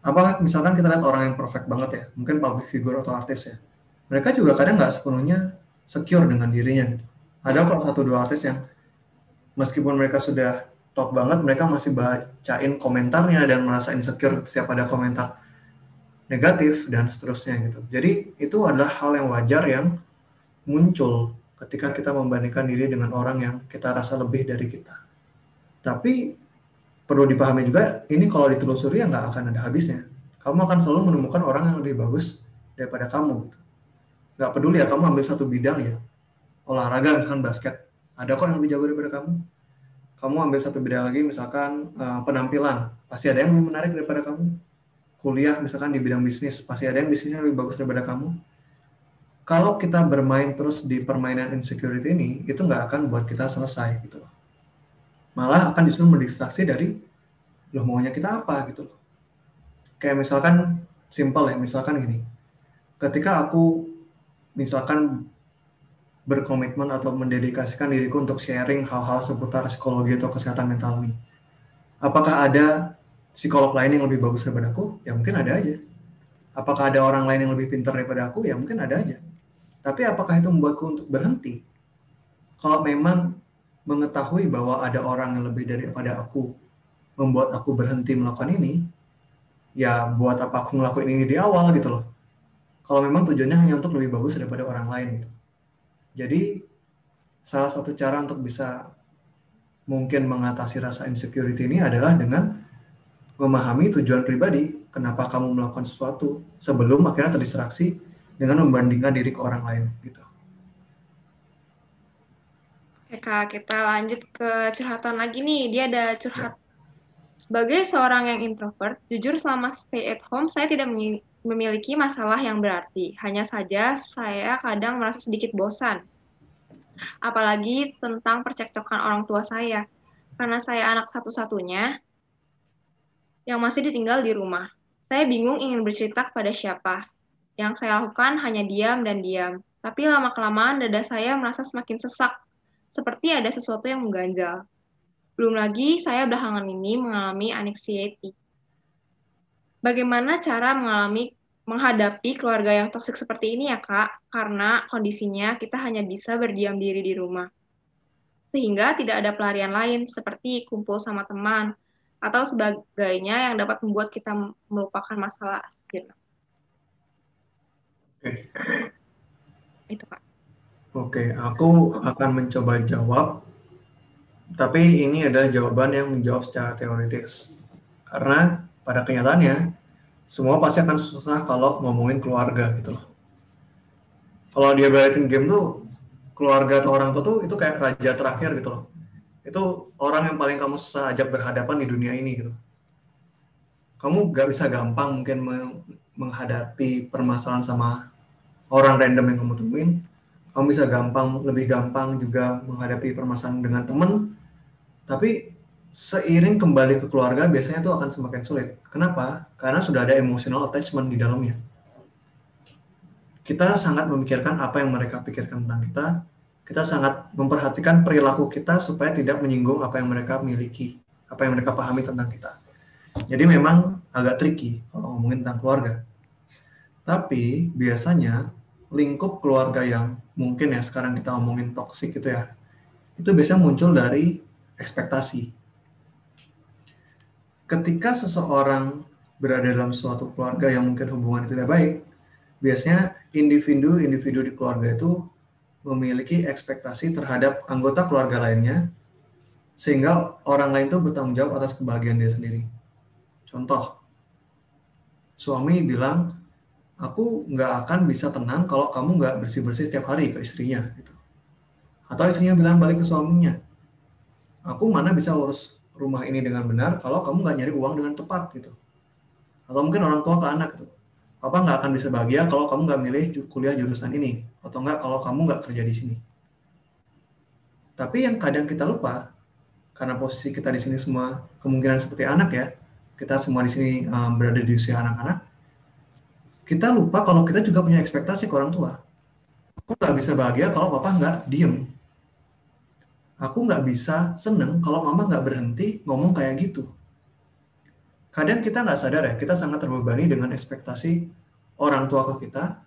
Apakah misalkan kita lihat orang yang perfect banget ya, mungkin public figure atau artis ya, mereka juga kadang nggak sepenuhnya secure dengan dirinya gitu. Ada kok 1-2 artis yang meskipun mereka sudah top banget, mereka masih bacain komentarnya dan merasa insecure setiap ada komentar negatif dan seterusnya gitu. Jadi itu adalah hal yang wajar yang muncul ketika kita membandingkan diri dengan orang yang kita rasa lebih dari kita. Tapi perlu dipahami juga, ini kalau ditelusuri ya nggak akan ada habisnya. Kamu akan selalu menemukan orang yang lebih bagus daripada kamu gitu. Nggak peduli ya kamu ambil satu bidang ya, olahraga misalkan basket, ada kok yang lebih jago daripada kamu. Kamu ambil satu bidang lagi misalkan penampilan, pasti ada yang lebih menarik daripada kamu. Kuliah misalkan di bidang bisnis, pasti ada yang bisnisnya lebih bagus daripada kamu. Kalau kita bermain terus di permainan insecurity ini, itu nggak akan buat kita selesai gitu. malah akan justru mendistraksi dari loh maunya kita apa gitu loh. Kayak misalkan simple ya, misalkan gini, ketika aku misalkan berkomitmen atau mendedikasikan diriku untuk sharing hal-hal seputar psikologi atau kesehatan mental nih. Apakah ada psikolog lain yang lebih bagus daripada aku? Ya mungkin ada aja. Apakah ada orang lain yang lebih pintar daripada aku? Ya mungkin ada aja. Tapi apakah itu membuatku untuk berhenti? Kalau memang mengetahui bahwa ada orang yang lebih daripada aku membuat aku berhenti melakukan ini, ya buat apa aku ngelakuin ini di awal gitu loh. Kalau memang tujuannya hanya untuk lebih bagus daripada orang lain gitu. Jadi salah satu cara untuk bisa mungkin mengatasi rasa insecurity ini adalah dengan memahami tujuan pribadi, kenapa kamu melakukan sesuatu sebelum akhirnya terdistraksi dengan membandingkan diri ke orang lain gitu. Oke Kak, kita lanjut ke curhatan lagi nih. Dia ada curhat. Sebagai seorang yang introvert, jujur selama stay at home saya tidak memiliki masalah yang berarti. Hanya saja saya kadang merasa sedikit bosan. Apalagi tentang percekcokan orang tua saya. Karena saya anak satu-satunya yang masih ditinggal di rumah. Saya bingung ingin bercerita kepada siapa. Yang saya lakukan hanya diam dan diam. Tapi lama-kelamaan dada saya merasa semakin sesak, seperti ada sesuatu yang mengganjal. Belum lagi saya belakangan ini mengalami anxiety. Bagaimana cara menghadapi keluarga yang toksik seperti ini ya Kak? Karena kondisinya kita hanya bisa berdiam diri di rumah. Sehingga tidak ada pelarian lain seperti kumpul sama teman atau sebagainya yang dapat membuat kita melupakan masalah sejenak. Oke. Itu Kak. Oke, aku akan mencoba jawab, tapi ini adalah jawaban yang menjawab secara teoritis. Karena pada kenyataannya, semua pasti akan susah kalau ngomongin keluarga gitu loh. Kalau dia balikin game tuh, keluarga atau orang tua tuh itu kayak raja terakhir gitu loh. Itu orang yang paling kamu susah ajak berhadapan di dunia ini gitu. Kamu gak bisa gampang mungkin menghadapi permasalahan sama orang random yang kamu temuin. Kamu bisa lebih gampang juga menghadapi permasalahan dengan teman. Tapi seiring kembali ke keluarga biasanya itu akan semakin sulit. Kenapa? Karena sudah ada emotional attachment di dalamnya. Kita sangat memikirkan apa yang mereka pikirkan tentang kita. Kita sangat memperhatikan perilaku kita supaya tidak menyinggung apa yang mereka miliki, apa yang mereka pahami tentang kita. Jadi memang agak tricky kalau ngomongin tentang keluarga. Tapi biasanya lingkup keluarga yang mungkin ya sekarang kita ngomongin toksik gitu ya, itu biasanya muncul dari ekspektasi. Ketika seseorang berada dalam suatu keluarga yang mungkin hubungan tidak baik, biasanya individu-individu di keluarga itu memiliki ekspektasi terhadap anggota keluarga lainnya, sehingga orang lain itu bertanggung jawab atas kebahagiaan dia sendiri. Contoh, suami bilang, aku nggak akan bisa tenang kalau kamu nggak bersih-bersih setiap hari ke istrinya. Gitu. Atau istrinya bilang balik ke suaminya, aku mana bisa urus rumah ini dengan benar kalau kamu nggak nyari uang dengan tepat gitu. Atau mungkin orang tua ke anak gitu, papa nggak akan bisa bahagia kalau kamu nggak milih kuliah jurusan ini, atau nggak kalau kamu nggak kerja di sini. Tapi yang kadang kita lupa, karena posisi kita di sini semua kemungkinan seperti anak ya, kita semua di sini berada di usia anak-anak, kita lupa kalau kita juga punya ekspektasi ke orang tua. Aku nggak bisa bahagia kalau papa nggak diem. Aku nggak bisa seneng kalau mama nggak berhenti ngomong kayak gitu. Kadang kita nggak sadar ya, kita sangat terbebani dengan ekspektasi orang tua ke kita,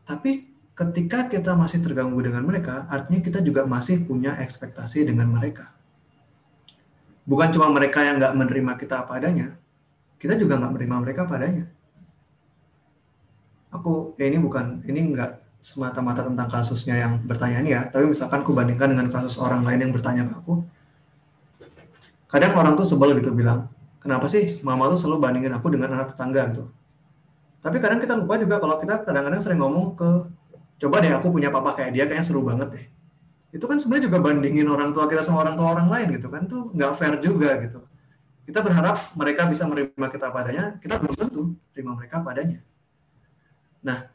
tapi ketika kita masih terganggu dengan mereka, artinya kita juga masih punya ekspektasi dengan mereka. Bukan cuma mereka yang nggak menerima kita apa adanya, kita juga nggak menerima mereka apa adanya. Ini nggak semata-mata tentang kasusnya yang bertanya ini ya, tapi misalkan aku bandingkan dengan kasus orang lain yang bertanya ke aku, kadang orang tuh sebel gitu bilang, kenapa sih mama tuh selalu bandingin aku dengan anak tetangga gitu. Tapi kadang kita lupa juga kalau kita kadang-kadang sering ngomong ke, coba deh aku punya papa kayak dia, kayaknya seru banget deh. Itu kan sebenarnya juga bandingin orang tua kita sama orang tua orang lain gitu kan, itu nggak fair juga gitu. Kita berharap mereka bisa menerima kita padanya, kita belum tentu terima mereka padanya. Nah,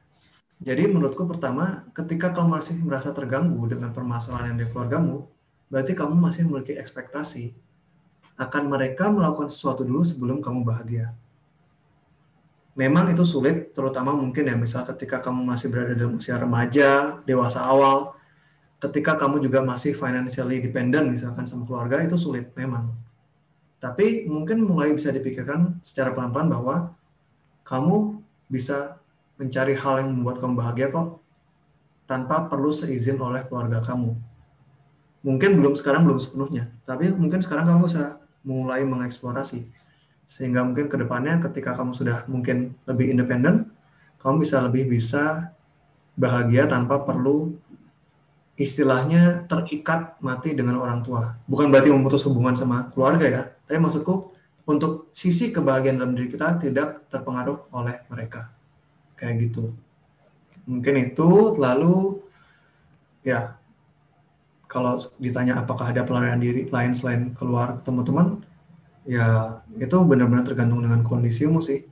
jadi menurutku pertama, ketika kamu masih merasa terganggu dengan permasalahan yang di keluargamu, berarti kamu masih memiliki ekspektasi akan mereka melakukan sesuatu dulu sebelum kamu bahagia. Memang itu sulit, terutama mungkin ya, misal ketika kamu masih berada dalam usia remaja, dewasa awal, ketika kamu juga masih financially dependent, misalkan sama keluarga, itu sulit memang. Tapi mungkin mulai bisa dipikirkan secara pelan-pelan bahwa kamu bisa mencari hal yang membuat kamu bahagia kok, tanpa perlu seizin oleh keluarga kamu. Mungkin sekarang belum sepenuhnya, tapi mungkin sekarang kamu bisa mulai mengeksplorasi. Sehingga mungkin ke depannya ketika kamu sudah mungkin lebih independen, kamu lebih bisa bahagia tanpa perlu istilahnya terikat mati dengan orang tua. Bukan berarti memutus hubungan sama keluarga ya, tapi maksudku untuk sisi kebahagiaan dalam diri kita tidak terpengaruh oleh mereka. Kayak gitu. Mungkin itu, lalu ya kalau ditanya apakah ada pelarian diri lain selain keluar teman-teman, ya itu benar-benar tergantung dengan kondisimu sih.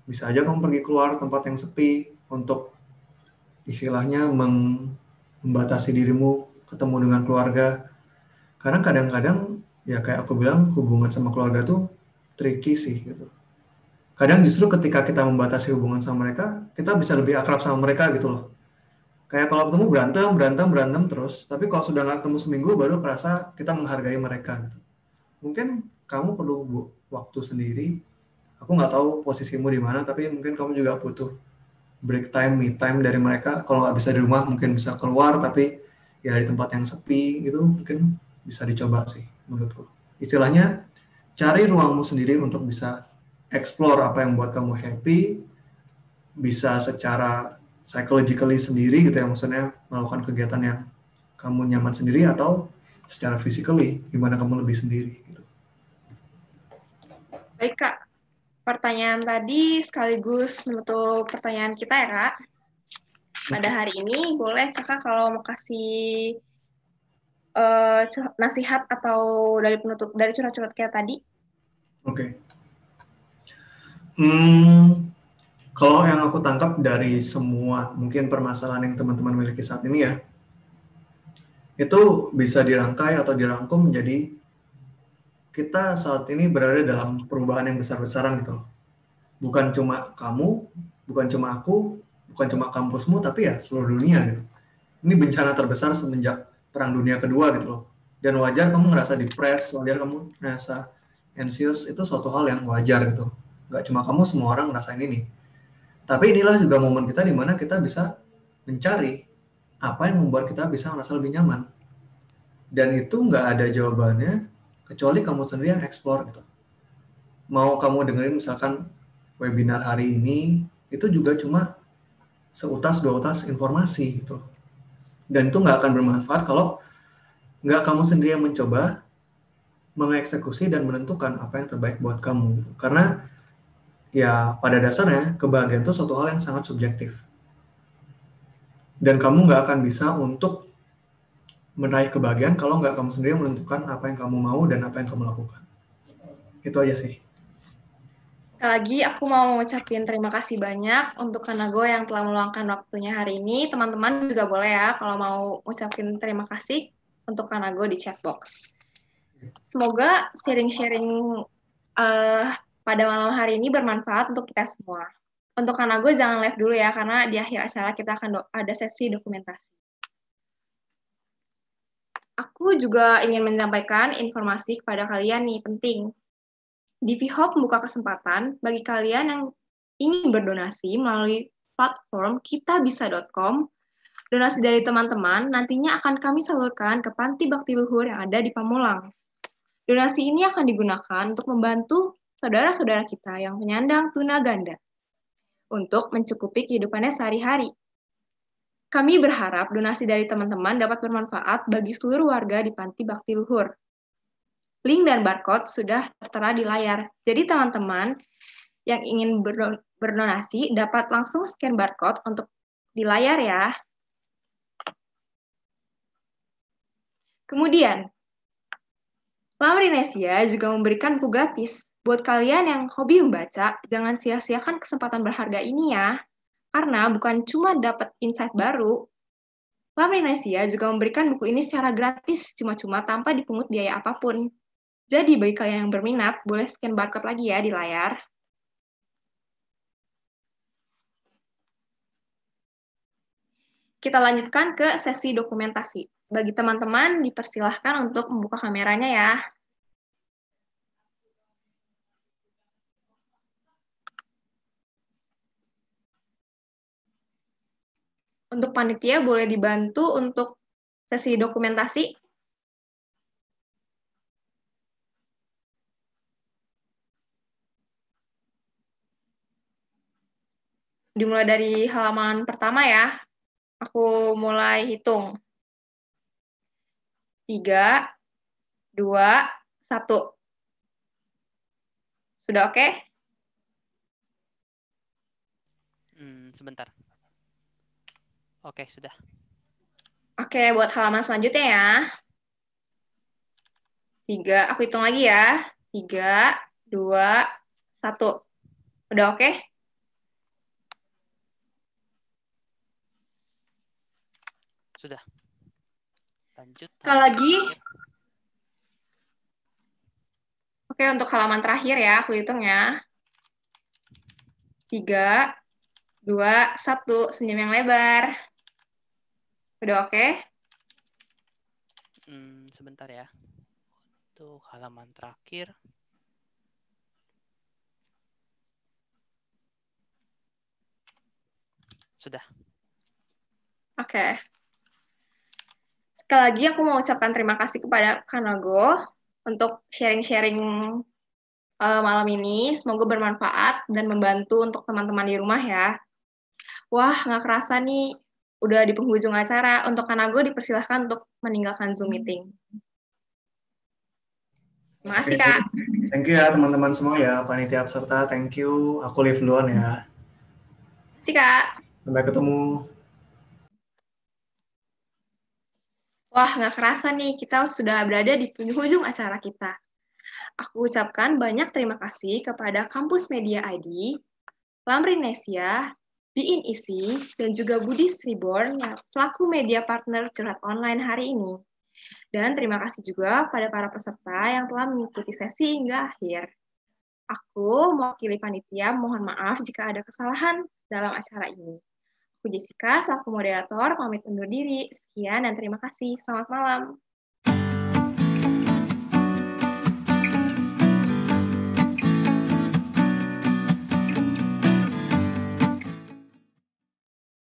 Bisa aja kamu pergi keluar tempat yang sepi untuk istilahnya membatasi dirimu ketemu dengan keluarga. Karena kadang-kadang ya kayak aku bilang hubungan sama keluarga tuh tricky sih gitu. Kadang justru ketika kita membatasi hubungan sama mereka, kita bisa lebih akrab sama mereka gitu loh. Kayak kalau ketemu berantem terus, tapi kalau sudah nggak ketemu seminggu baru kerasa kita menghargai mereka gitu. Mungkin kamu perlu waktu sendiri. Aku nggak tahu posisimu di mana, tapi mungkin kamu juga butuh break time, me time dari mereka. Kalau nggak bisa di rumah, mungkin bisa keluar, tapi ya di tempat yang sepi gitu, mungkin bisa dicoba sih menurutku. Istilahnya, cari ruangmu sendiri untuk bisa explore apa yang membuat kamu happy, bisa secara psychologically sendiri gitu ya, maksudnya melakukan kegiatan yang kamu nyaman sendiri, atau secara physically, gimana kamu lebih sendiri gitu. Baik, Kak. Pertanyaan tadi sekaligus menutup pertanyaan kita ya, Kak. Pada hari ini, boleh Kakak kalau mau kasih nasihat atau dari penutup, dari curhat-curhat kayak tadi? Oke. Kalau yang aku tangkap dari semua mungkin permasalahan yang teman-teman miliki saat ini ya, itu bisa dirangkai atau dirangkum menjadi kita saat ini berada dalam perubahan yang besar-besaran gitu. Bukan cuma kamu, bukan cuma aku, bukan cuma kampusmu, tapi ya seluruh dunia gitu. Ini bencana terbesar semenjak Perang Dunia Kedua gitu loh. Dan wajar kamu ngerasa depres, wajar kamu ngerasa anxious, itu suatu hal yang wajar gitu. Gak cuma kamu, semua orang ngerasain ini. Tapi inilah juga momen kita di mana kita bisa mencari apa yang membuat kita bisa merasa lebih nyaman. Dan itu nggak ada jawabannya kecuali kamu sendiri yang explore gitu. Mau kamu dengerin misalkan webinar hari ini, itu juga cuma seutas dua utas informasi gitu. Dan itu nggak akan bermanfaat kalau nggak kamu sendiri yang mencoba mengeksekusi dan menentukan apa yang terbaik buat kamu gitu. Karena ya pada dasarnya kebahagiaan itu suatu hal yang sangat subjektif. Dan kamu nggak akan bisa untuk meraih kebahagiaan kalau nggak kamu sendiri menentukan apa yang kamu mau dan apa yang kamu lakukan. Itu aja sih. Sekali lagi aku mau ngucapin terima kasih banyak untuk Kanago yang telah meluangkan waktunya hari ini. Teman-teman juga boleh ya kalau mau ucapin terima kasih untuk Kanago di chatbox. Semoga sharing-sharing pada malam hari ini bermanfaat untuk kita semua. Untuk Kanago jangan live dulu ya, karena di akhir acara kita akan ada sesi dokumentasi. Aku juga ingin menyampaikan informasi kepada kalian nih, penting. DiviHop membuka kesempatan bagi kalian yang ingin berdonasi melalui platform kitabisa.com. Donasi dari teman-teman nantinya akan kami salurkan ke Panti Bakti Luhur yang ada di Pamulang. Donasi ini akan digunakan untuk membantu saudara-saudara kita yang penyandang tuna ganda untuk mencukupi kehidupannya sehari-hari. Kami berharap donasi dari teman-teman dapat bermanfaat bagi seluruh warga di Panti Bakti Luhur. Link dan barcode sudah tertera di layar. Jadi teman-teman yang ingin berdonasi dapat langsung scan barcode untuk di layar ya. Kemudian, Lamrinesia juga memberikan buku gratis. Buat kalian yang hobi membaca, jangan sia-siakan kesempatan berharga ini ya. Karena bukan cuma dapat insight baru, Lamrinesia juga memberikan buku ini secara gratis, cuma-cuma tanpa dipungut biaya apapun. Jadi bagi kalian yang berminat, boleh scan barcode lagi ya di layar. Kita lanjutkan ke sesi dokumentasi. Bagi teman-teman, dipersilahkan untuk membuka kameranya ya. Untuk panitia boleh dibantu untuk sesi dokumentasi. Dimulai dari halaman pertama ya. Aku mulai hitung. 3, 2, 1. Sudah oke? Sebentar. Oke, sudah. Oke, buat halaman selanjutnya ya. 3, aku hitung lagi ya. 3, 2, 1. Udah oke? Sudah. Lanjut. Sekali lagi. Oke, untuk halaman terakhir ya, aku hitung ya. 3, 2, 1. Senyum yang lebar. Udah oke? Sebentar ya. Untuk halaman terakhir. Sudah. Oke. Sekali lagi aku mau ucapkan terima kasih kepada Kanago untuk sharing-sharing malam ini. Semoga bermanfaat dan membantu untuk teman-teman di rumah ya. Wah, nggak kerasa nih udah di penghujung acara. Untuk Kanago dipersilahkan untuk meninggalkan Zoom meeting. Terima kasih, Kak. Thank you ya teman-teman semua ya, panitia peserta. Thank you. Aku leave duluan ya. Terima kasih, Kak. Sampai ketemu. Wah, nggak kerasa nih, kita sudah berada di penghujung acara kita. Aku ucapkan banyak terima kasih kepada Kampus Media ID, Lamrinesia, Bein Isi, dan juga Budis Reborn yang selaku media partner curhat online hari ini. Dan terima kasih juga pada para peserta yang telah mengikuti sesi hingga akhir. Aku mewakili panitia, mohon maaf jika ada kesalahan dalam acara ini. Aku Jessica, selaku moderator, pamit undur diri. Sekian dan terima kasih. Selamat malam.